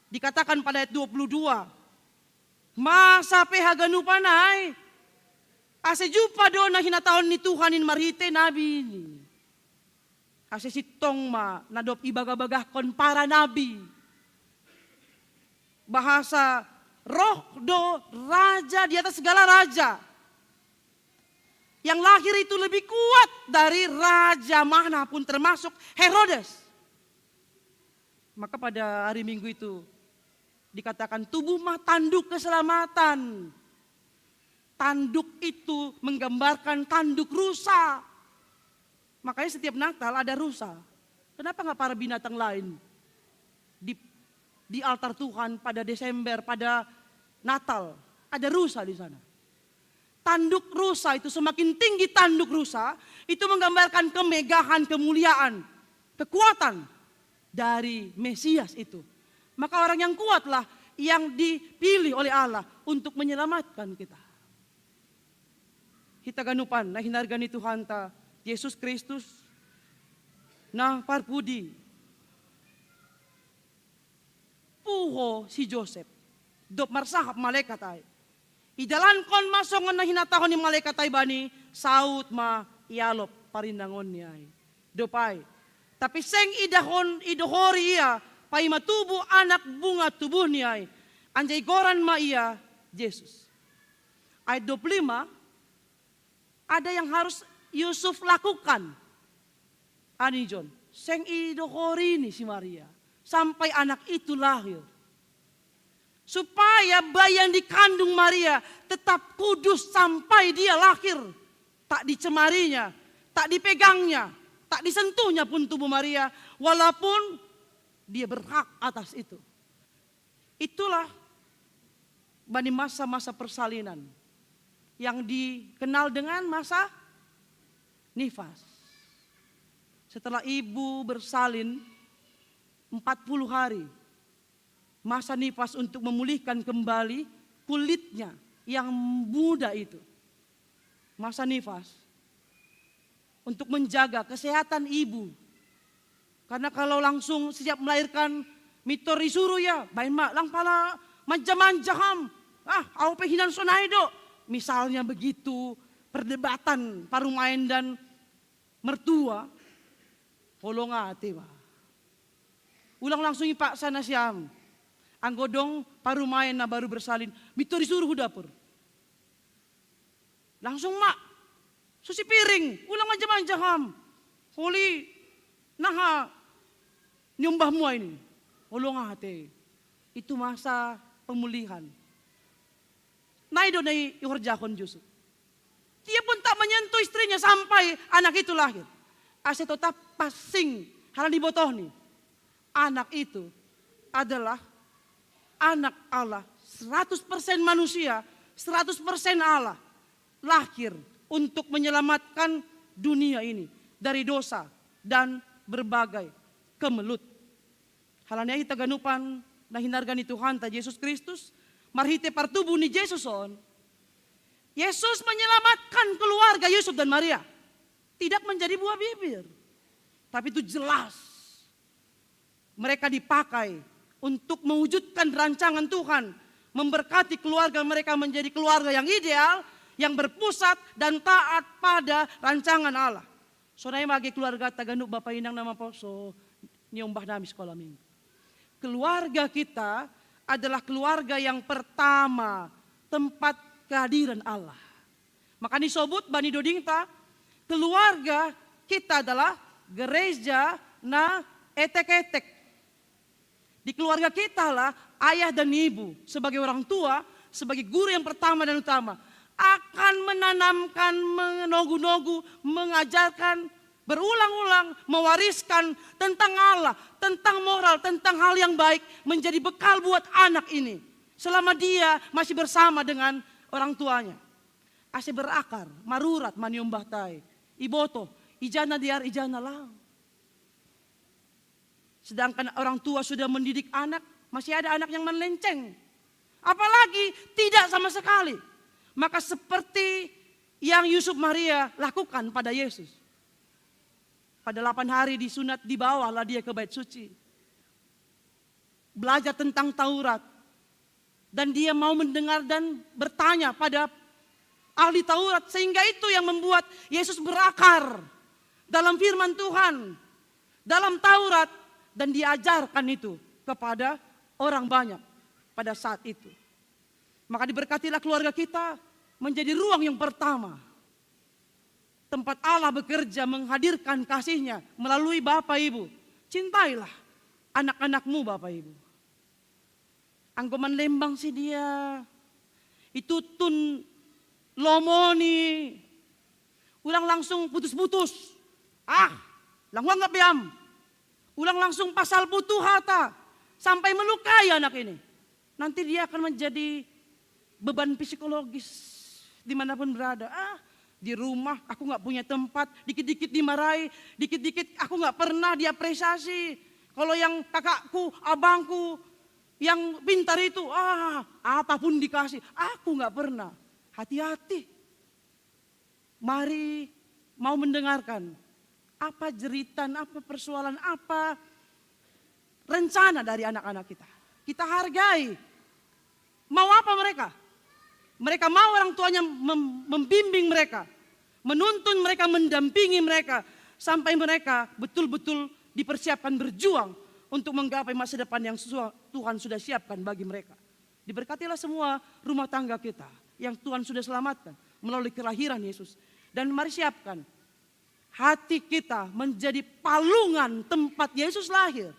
M: Dikatakan pada ayat 22. Masa pehagan upanai. Ase jupa dona hinataon ni Tuhanin marite nabi ini. Ase sitong ma nadop ibaga-bagahkon para nabi. Bahasa roh do raja di atas segala raja. Yang lahir itu lebih kuat dari raja manapun termasuk Herodes. Maka pada hari Minggu itu dikatakan tubuh mah tanduk keselamatan. Tanduk itu menggambarkan tanduk rusa. Makanya setiap Natal ada rusa. Kenapa nggak para binatang lain di altar Tuhan pada Desember, pada Natal ada rusa di sana. Tanduk rusa itu semakin tinggi tanduk rusa itu menggambarkan kemegahan, kemuliaan, kekuatan. dari Mesias itu. Maka orang yang kuatlah yang dipilih oleh Allah untuk menyelamatkan kita. Kita ganupan na hinargani Tuhan ta Yesus Kristus na parpudi puho si Joseph dop marsahap malaikat ay. Idalankon masongan na hinatahon ni malaikat ay bani saut ma ialop parindangon niya ay. Dopay. Tapi seng idohori iya pay matubo anak bunga tubuh niya ay. Anjay goran ma iya Jesus. Ayat 25 ada yang harus Yusuf lakukan. Ani John, seng idohori ni si Maria sampai anak itu lahir. Supaya bayi yang dikandung Maria tetap kudus sampai dia lahir. Tak dicemarinya, tak dipegangnya, tak disentuhnya pun tubuh Maria. Walaupun dia berhak atas itu. Itulah bani masa-masa persalinan yang dikenal dengan masa nifas. Setelah ibu bersalin 40 hari, masa nifas untuk memulihkan kembali kulitnya yang muda itu. Masa nifas untuk menjaga kesehatan ibu. Karena kalau langsung sejak melahirkan mitor disuruh ya, bain mak lang pala manja-manjaham. Au pehinan sonaido. Misalnya begitu perdebatan parumain dan mertua. Holong ati ba. Ulang langsung ipaksa na siyam. Ang godong parumain na baru bersalin. Mito disuruh dapur. Langsung mak. Susi piring. Ulang manja-manjaham. Huli. Naha. Nyumbah mua ini. Holong ati. Itu masa pemulihan. Naido na iurjakon Yusuf. Dia pun tak menyentuh istrinya sampai anak itu lahir. Ase tetap pasing hal dibotoh nih. Anak itu adalah anak Allah, 100% manusia, 100% Allah. Lahir untuk menyelamatkan dunia ini dari dosa dan berbagai kemelut. Halanya kita ganupan na hinargani Tuhan ta Yesus Kristus, marhite partubuh ni Yesus on. Yesus menyelamatkan keluarga Yusuf dan Maria. Tidak menjadi buah bibir. Tapi itu jelas. Mereka dipakai untuk mewujudkan rancangan Tuhan. Memberkati keluarga mereka menjadi keluarga yang ideal. Yang berpusat dan taat pada rancangan Allah. Sonai magi keluarga taganuk Bapak Inang nama poso. Nyombah nami sekolah minggu. Keluarga kita adalah keluarga yang pertama. Tempat kehadiran Allah. Maka disebut Bani Dodingta. Keluarga kita adalah gereja na etek-etek. Di keluarga kita lah ayah dan ibu sebagai orang tua, sebagai guru yang pertama dan utama akan menanamkan, menogu-nogu, mengajarkan, berulang-ulang, mewariskan tentang Allah, tentang moral, tentang hal yang baik menjadi bekal buat anak ini selama dia masih bersama dengan orang tuanya. Ase berakar, marurat, maniombah tai. Iboto, ijana diar, ijana lang. Sedangkan orang tua sudah mendidik anak, masih ada anak yang melenceng. Apalagi tidak sama sekali. Maka seperti yang Yusuf Maria lakukan pada Yesus. Pada 8 hari disunat dibawalah dia ke bait suci. Belajar tentang Taurat. Dan dia mau mendengar dan bertanya pada ahli Taurat, sehingga itu yang membuat Yesus berakar dalam firman Tuhan, dalam Taurat, dan diajarkan itu kepada orang banyak pada saat itu. Maka diberkatilah keluarga kita menjadi ruang yang pertama. Tempat Allah bekerja menghadirkan kasih-Nya melalui Bapak Ibu. Cintailah anak-anakmu Bapak Ibu. Anggoman Lembang sih dia. Itu tun lomoni, ulang langsung putus-putus. Langwang nggak biam. Ulang langsung pasal putu hata sampai melukai anak ini. Nanti dia akan menjadi beban psikologis dimanapun berada. Di rumah aku nggak punya tempat, dikit-dikit dimarahi, dikit-dikit aku nggak pernah diapresiasi. Kalau yang kakakku, abangku, yang pintar itu, apapun dikasih. Aku nggak pernah. Hati-hati. Mari mau mendengarkan apa jeritan, apa persoalan, apa rencana dari anak-anak kita. Kita hargai. Mau apa mereka? Mereka mau orang tuanya membimbing mereka, menuntun mereka, mendampingi mereka, sampai mereka betul-betul dipersiapkan berjuang untuk menggapai masa depan yang Tuhan sudah siapkan bagi mereka. Diberkatilah semua rumah tangga kita yang Tuhan sudah selamatkan melalui kelahiran Yesus. Dan mari siapkan hati kita menjadi palungan tempat Yesus lahir.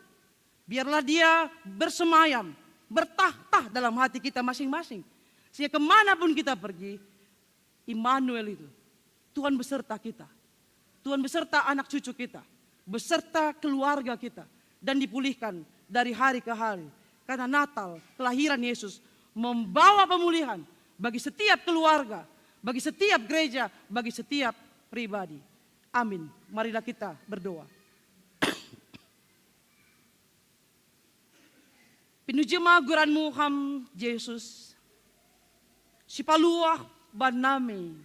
M: Biarlah dia bersemayam, bertahta dalam hati kita masing-masing. Sehingga kemanapun kita pergi, Immanuel itu, Tuhan beserta kita. Tuhan beserta anak cucu kita, beserta keluarga kita. Dan dipulihkan dari hari ke hari. Karena Natal, kelahiran Yesus, membawa pemulihan bagi setiap keluarga, bagi setiap gereja, bagi setiap pribadi. Amin. Marilah kita berdoa. Pinujima guranmu ham Yesus, si paluah banami,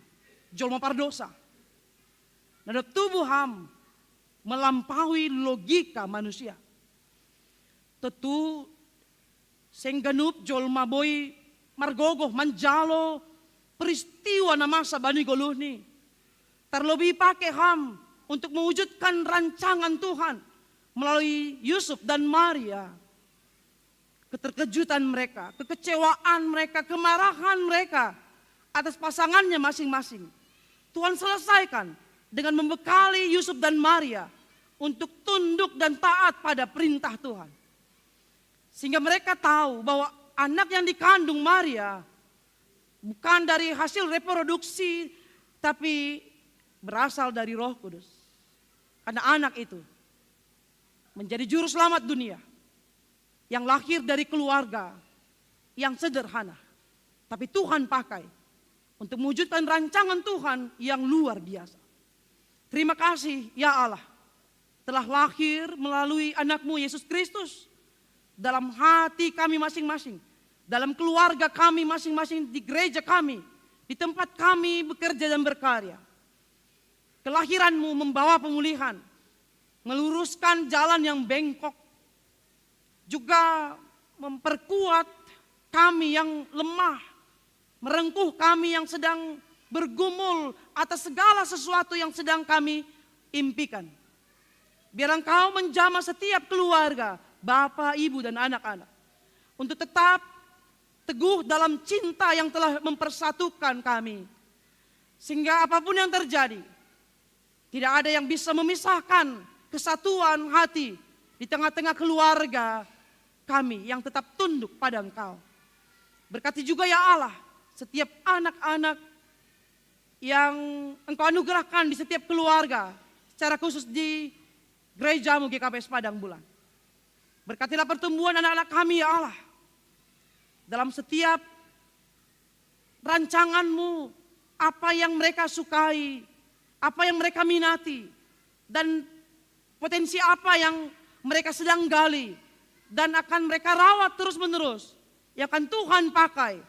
M: jolma pardosa. Nada tubuh ham melampaui logika manusia. Tentu sengganup jolma boy margogoh manjalo peristiwa na masa bani goluh ni. Terlebih pakai ham untuk mewujudkan rancangan Tuhan melalui Yusuf dan Maria. Keterkejutan mereka, kekecewaan mereka, kemarahan mereka atas pasangannya masing-masing. Tuhan selesaikan dengan membekali Yusuf dan Maria untuk tunduk dan taat pada perintah Tuhan. Sehingga mereka tahu bahwa anak yang dikandung Maria bukan dari hasil reproduksi, tapi berasal dari Roh Kudus. Karena anak itu menjadi juru selamat dunia yang lahir dari keluarga yang sederhana. Tapi Tuhan pakai untuk mewujudkan rancangan Tuhan yang luar biasa. Terima kasih ya Allah telah lahir melalui anakmu Yesus Kristus dalam hati kami masing-masing, dalam keluarga kami masing-masing, di gereja kami, di tempat kami bekerja dan berkarya. Kelahiranmu membawa pemulihan, meluruskan jalan yang bengkok, juga memperkuat kami yang lemah, merengkuh kami yang sedang bergumul atas segala sesuatu yang sedang kami impikan. Biar Engkau menjamah setiap keluarga, bapak, ibu, dan anak-anak, untuk tetap teguh dalam cinta yang telah mempersatukan kami. Sehingga apapun yang terjadi, tidak ada yang bisa memisahkan kesatuan hati di tengah-tengah keluarga kami yang tetap tunduk pada Engkau. Berkati juga ya Allah setiap anak-anak yang Engkau anugerahkan di setiap keluarga, secara khusus di gerejamu GKPS Padang Bulan. Berkatilah pertumbuhan anak-anak kami ya Allah. Dalam setiap rancanganmu, apa yang mereka sukai, apa yang mereka minati, dan potensi apa yang mereka sedang gali, dan akan mereka rawat terus-menerus, yang akan Tuhan pakai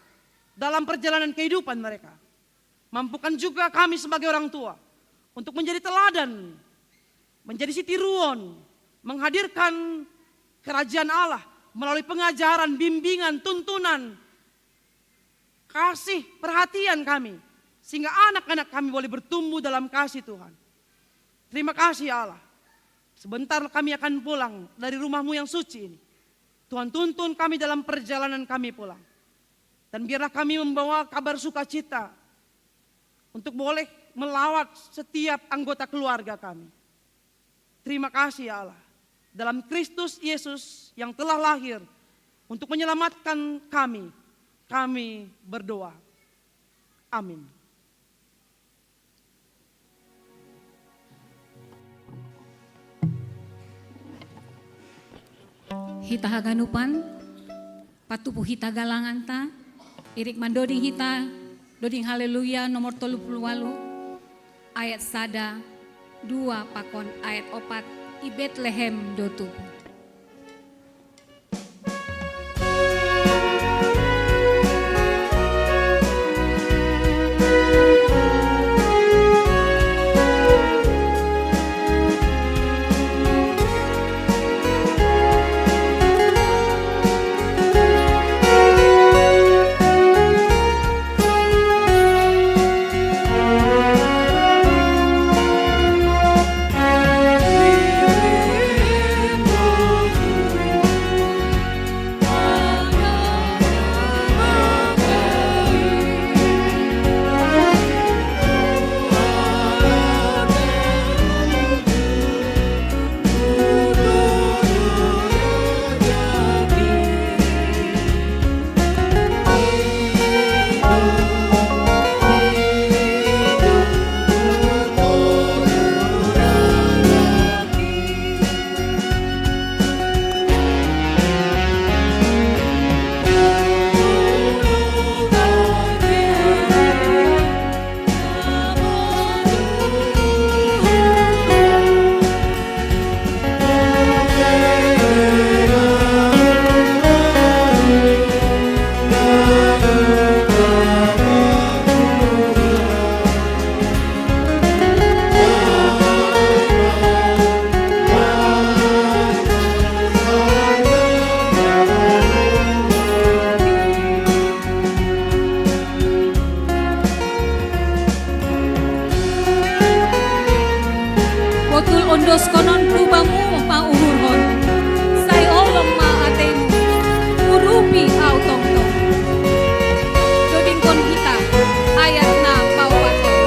M: dalam perjalanan kehidupan mereka. Mampukan juga kami sebagai orang tua untuk menjadi teladan, menjadi sitiruan, menghadirkan kerajaan Allah melalui pengajaran, bimbingan, tuntunan, kasih, perhatian kami. Sehingga anak-anak kami boleh bertumbuh dalam kasih Tuhan. Terima kasih ya Allah. Sebentar kami akan pulang dari rumah-Mu yang suci ini. Tuhan tuntun kami dalam perjalanan kami pulang. Dan biarlah kami membawa kabar sukacita untuk boleh melawat setiap anggota keluarga kami. Terima kasih ya Allah. Dalam Kristus Yesus yang telah lahir untuk menyelamatkan kami, kami berdoa. Amin.
A: Hita haganupan, patupu hita galanganta, irik mandoding hita, doding haleluya nomor 38, ayat sada, 2 pakon ayat 4, i Bethlehem do tubuh. Botul ondos konon kubamu mauhurhon. Sai olong ma atemu. Urupi au tongtong. Doding kon kita ayat na paupaton.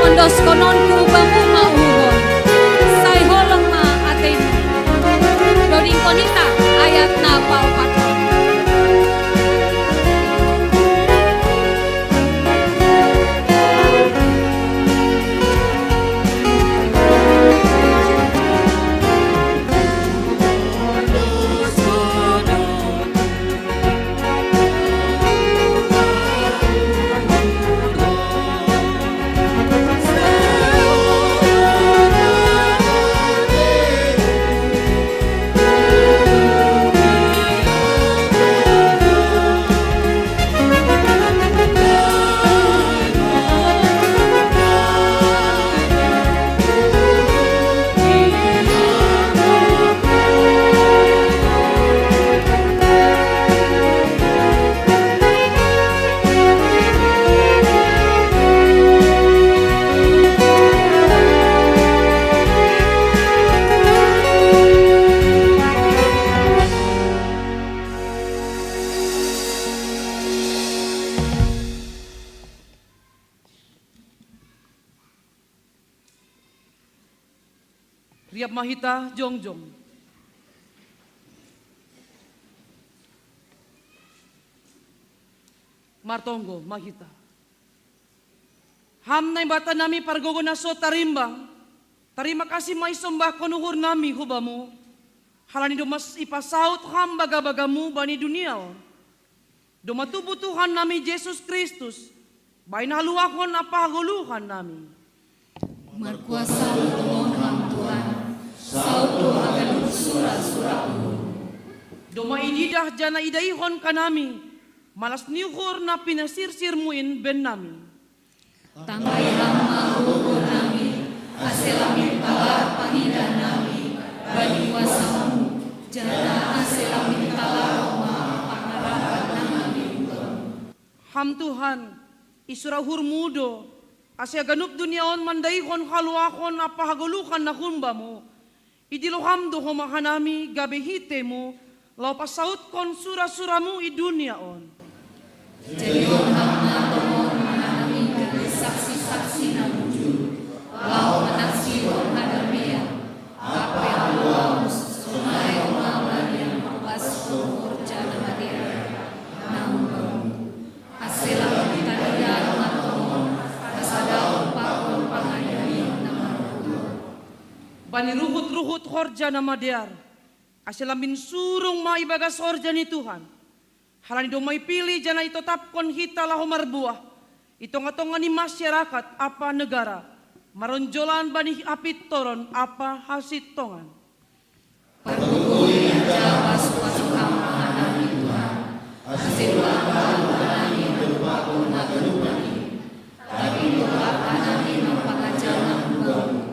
A: Ondos konon kubamu mauhon. Sai holong ma atemu. Doding konita ayat na paupaton.
M: Riap Mahita Jongjong. Martonggo Mahita. Ham na bata nami pargogo na so tarimbang. Tarima kasih may sombah konuhur nami hubamu. Halani domas ipasaut ham baga-bagamu bani dunia. Domatubutuhan nami Yesus Kristus. Bain haluakon apa haguluhan nami.
A: Markuasa tumoham Tuhan, sautu akan surah-surah
M: Doma ididah jana idaihon kanami, malas niuhur na pinasirsirmuin ben nami.
A: Tambai hama ukur nami, aselamin talar pangidah nami, bani kuasamu, jana aselamin talar oma, pangarapan nami.
M: Ham Tuhan, isurahur mudo, asya ganup duniaon mandaihon haluakon apa hagulukan na humbamu, idiloham do homahanami gabehitemu, lau pasaut kon surah-surahmu i dunia on.
A: Jadi hama tomon manami dari saksi-saksi namuju, lau manaksi on hadamia, ape aluam sungai omalan yang mapas kumur jana madia, namun hasil kita tidak matomon, asada pakon pangayani namaru.
M: Bani ruhut-ruhut horja nama diar, aselamin surung maibagas horja ni Tuhan. Halani domai pilih jana itotapkon hita lahu marbuah. Itonga-tonga ni masyarakat apa negara. Maronjolan bani apit toron apa hasit tongan.
A: Parkukuli jawa suatu kamanami Tuhan, hasillah manami berpakun nagerupani. Tapi doa anami mempakajalan baru,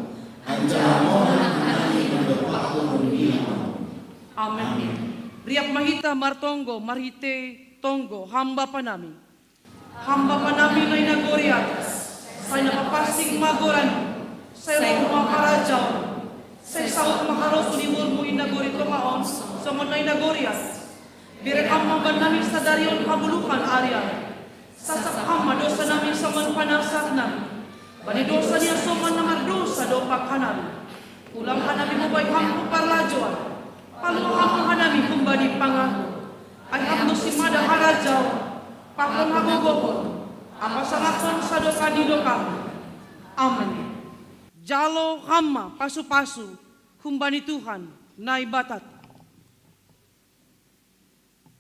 A: anjamonan anami berpakun dunia.
M: Amin. Riak mahita martonggo, marhite tonggo, hamba panami. Hamba panami na inagori atas. Say napapasig magoran. Say rumah parajao. Say saut makaroso ni murmu inagori tomaon. Somon na inagori atas. Birek amma ban namin sa darion kabulukan area. Sasak amma dosa namin somon panasat namin. Bani dosa niya somon na mardosa dopak hanami. Ulang hanami mo ba'y hampo parlajoan. Paluhang hanami kumbani pangaho, ay hamno si mada harajaw, pakon hagogohon, apa salakon sa doka di doka. Amen. Jalo hama pasu-pasu, kumbani Tuhan, na ibatat.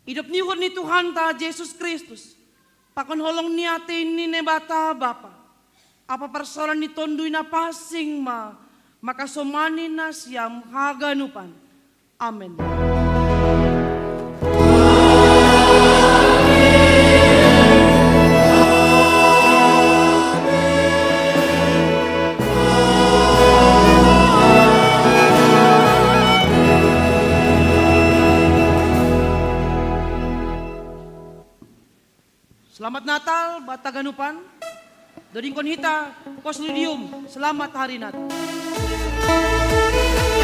M: Hidup nihon ni Tuhan ta Jesus Kristus, pakon holong niatin ni nebata Bapa. Apa persoalan ni tondui na pasing maka somani na siyam haganupan. Amin. Selamat Natal, Bataganupan. Dodingkon hita, Kosludium. Selamat hari Natal.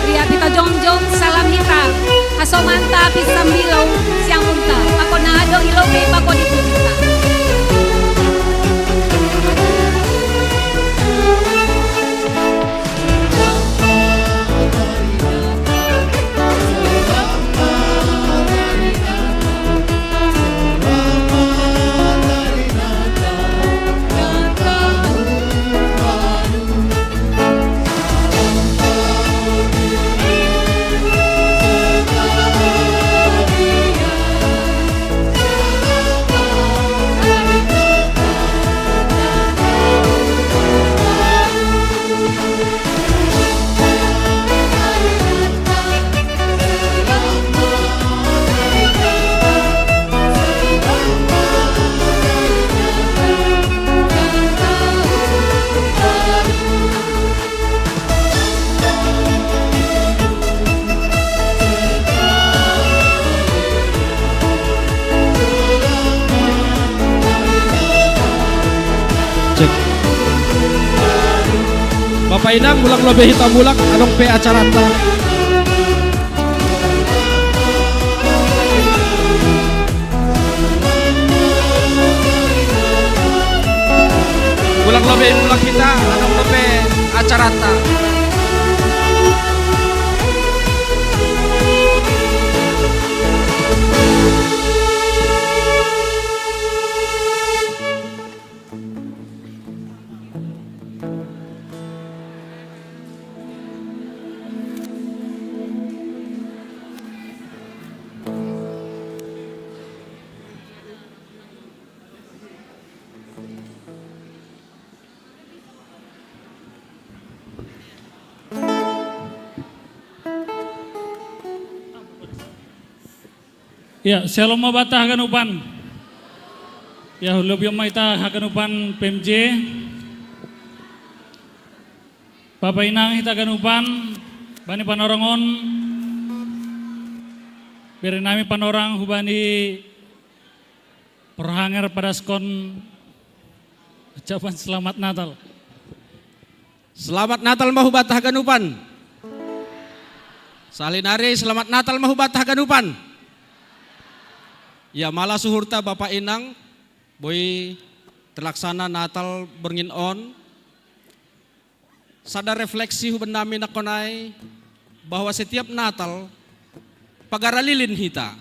A: Ria kita jongjong salam hita, asomanta pisambilong siang unta, ako na ado ilobe pako diputita.
O: Bapak Inang bulak lobe hitam bulak adong pe acara ta. Bulak lobe bulak kita adong lobe acara ta.
X: Ya, Shalom Mabata Haganupan. Ya, lebih maita Haganupan PMJ. Bapak Inang hita Haganupan, bani panorongon. Beri nami panorang hubani perhanger pada skon ucapan selamat Natal.
O: Selamat Natal Mahubata Haganupan. Salinari selamat Natal Mahubata Haganupan. Ya malah suhurta Bapak Inang, boy terlaksana Natal berngin on. Sadar refleksi huban nami nakonai bahwa setiap Natal pagara lilin hita.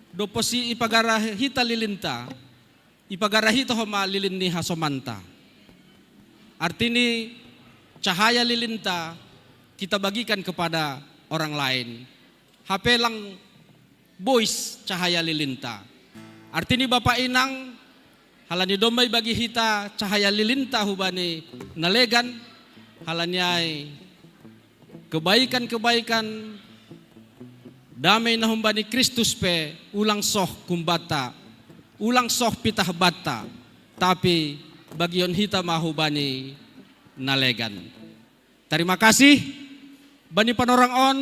O: Doposi ipagara hita lilinta, ipagara hita homa lilin ni hasomanta. Artini cahaya lilinta kita bagikan kepada orang lain. HP lang boys cahaya lilinta. Artini Bapak Inang halani domay bagi hita cahaya lilinta hubani nalegan halanyay kebaikan-kebaikan damay na humbani Kristus pe ulang soh kumbata ulang soh pitah bata tapi bagion hita mahubani nalegan. Terima kasih bani panorang on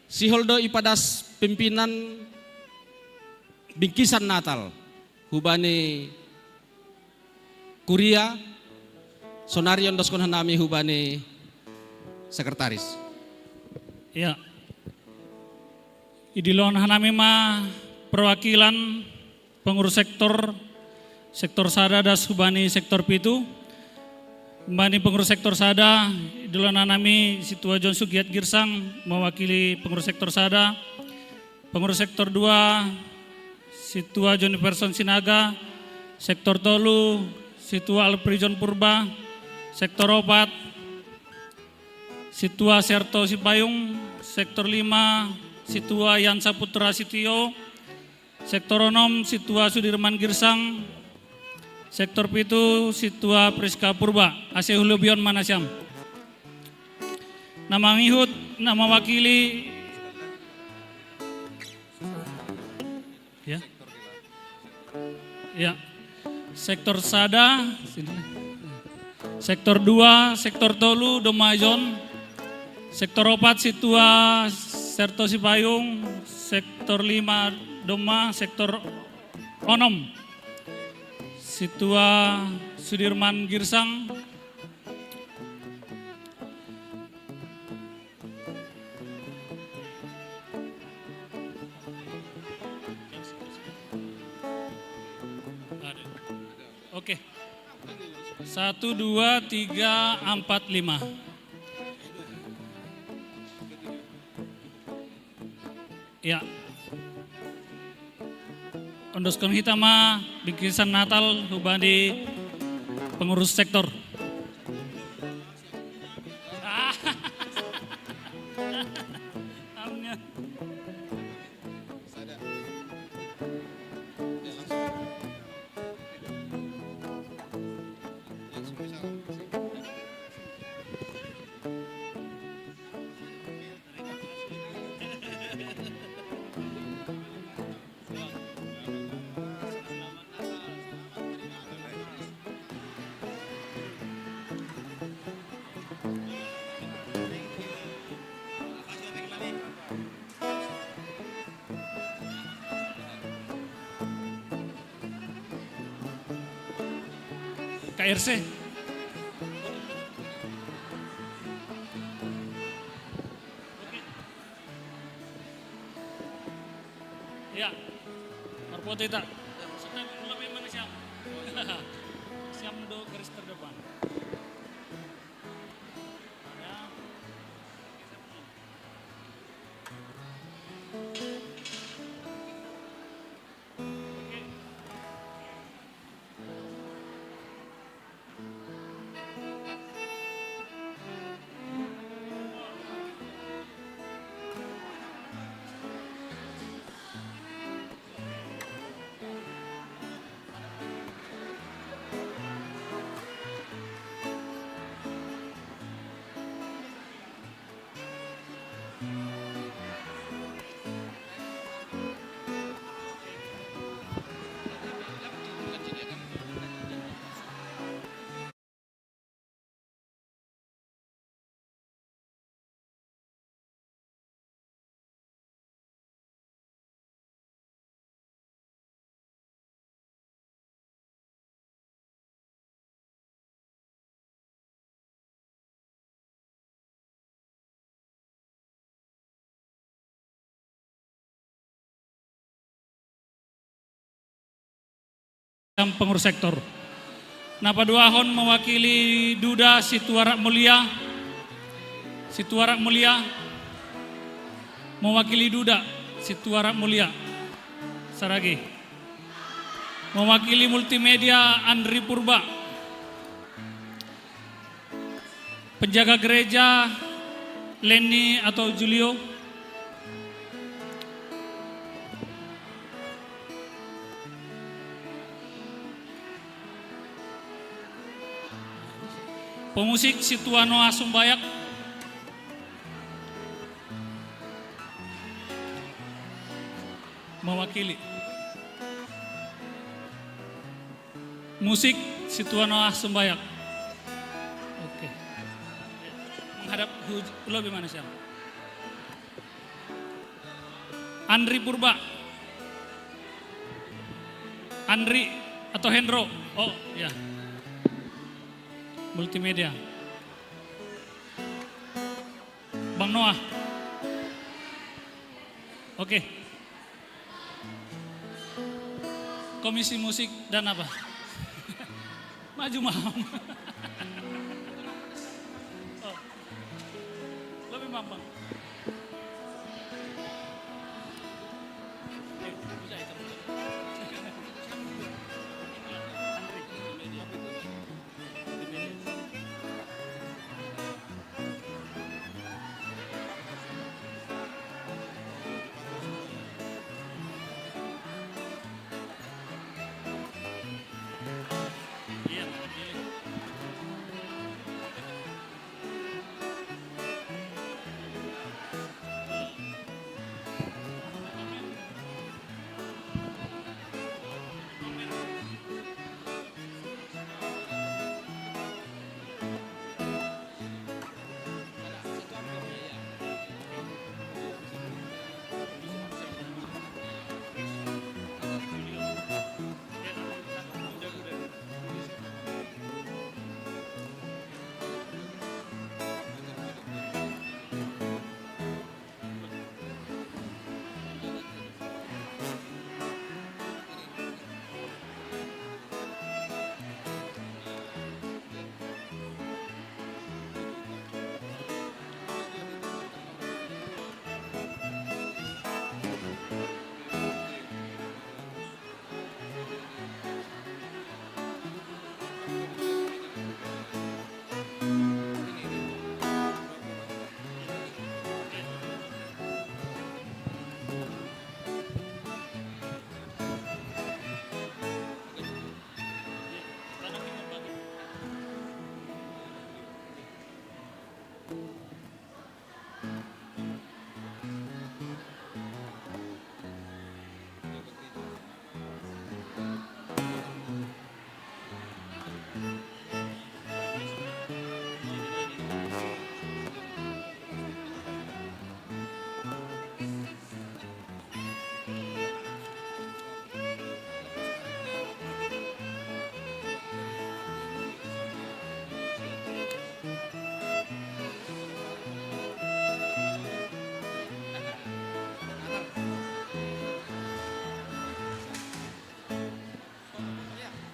O: si Holdo ipadas pimpinan bingkisan Natal hubani Kuria Sonarion doskon hanami hubani sekretaris.
X: Ya. Idilon hanami ma perwakilan pengurus sektor sada das hubani sektor pitu. Bani pengurus sektor sada, idulon hanami Situa John Sugiat Girsang mewakili pengurus sektor sada. Pengurus sektor 2 Situa John Person Sinaga, sektor tolu Situa Alprijon Purba, sektor 4 Situa Serto Sipayung, sektor 5 Situa Yansa Putra Sitio, sektor 6 Situa Sudirman Girsang, sektor 7 Situa Priska Purba, Ase Hulubion Manasyam. Nama ngihut, nama wakili ya. Ya. Sektor sada, sektor 2, sektor tolu Domajon, sektor 4 Situa Serto Sipayung, sektor 5 Doma, sektor 6 Situa Sudirman Girsang, oke. 1, 2, 3, 4, 5. Ya. Ondoskan hitama bingkisan Natal hubani pengurus sektor. KRC. Ya, Marpotita. Sudah lebih mana siap? Siap do garis terdepan. pengurus sektor. Napa duahon mewakili Duda Situarak Mulia. Situarak Mulia mewakili Duda Situarak Mulia. Saragi. Mewakili multimedia Andri Purba. Penjaga gereja Leni atau Julio. Pemusik Situano Asumbayak. Mewakili. Musik Situano Asumbayak. Oke. Menghadap lebih mana siapa? Andri Purba. Andri atau Hendro. Oh ya. Multimedia. Bang Noah. Oke. Komisi musik dan apa? Maju mau. Oh. Lebih bang.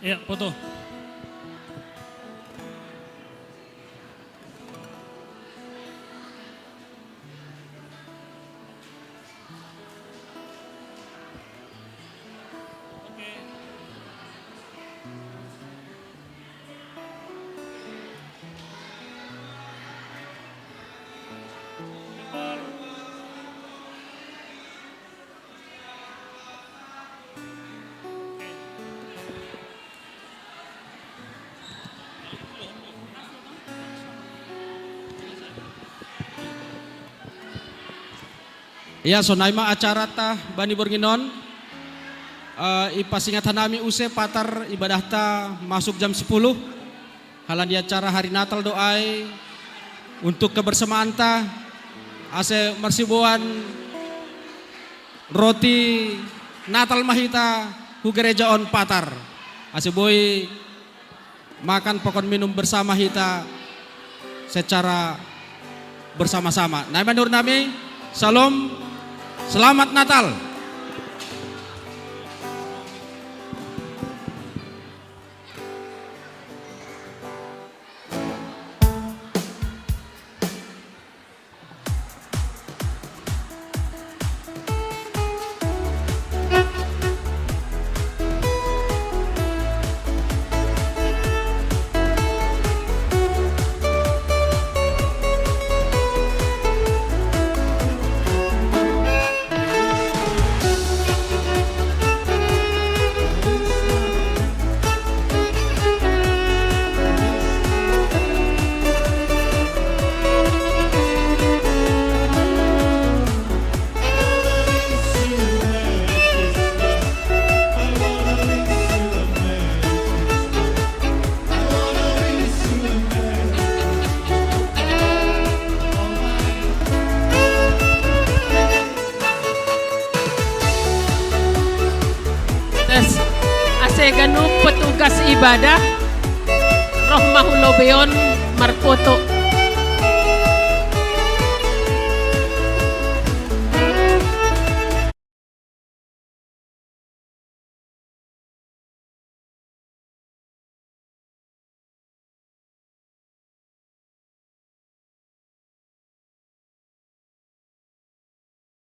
X: Ya, foto.
O: Ya, sonaima acara tah Bani Bornginon. Ipasingat hanami use patar ibadah ta masuk jam 10. Halan di acara hari Natal doai untuk kebersamaan ta ase marsibuan roti Natal mahita hu gereja on patar. Ase boy makan pokon minum bersama hita secara bersama-sama. Nah, mandur nami, salam. Selamat Natal.
E: Aseganu petugas ibadah roh mahulobeon marpoto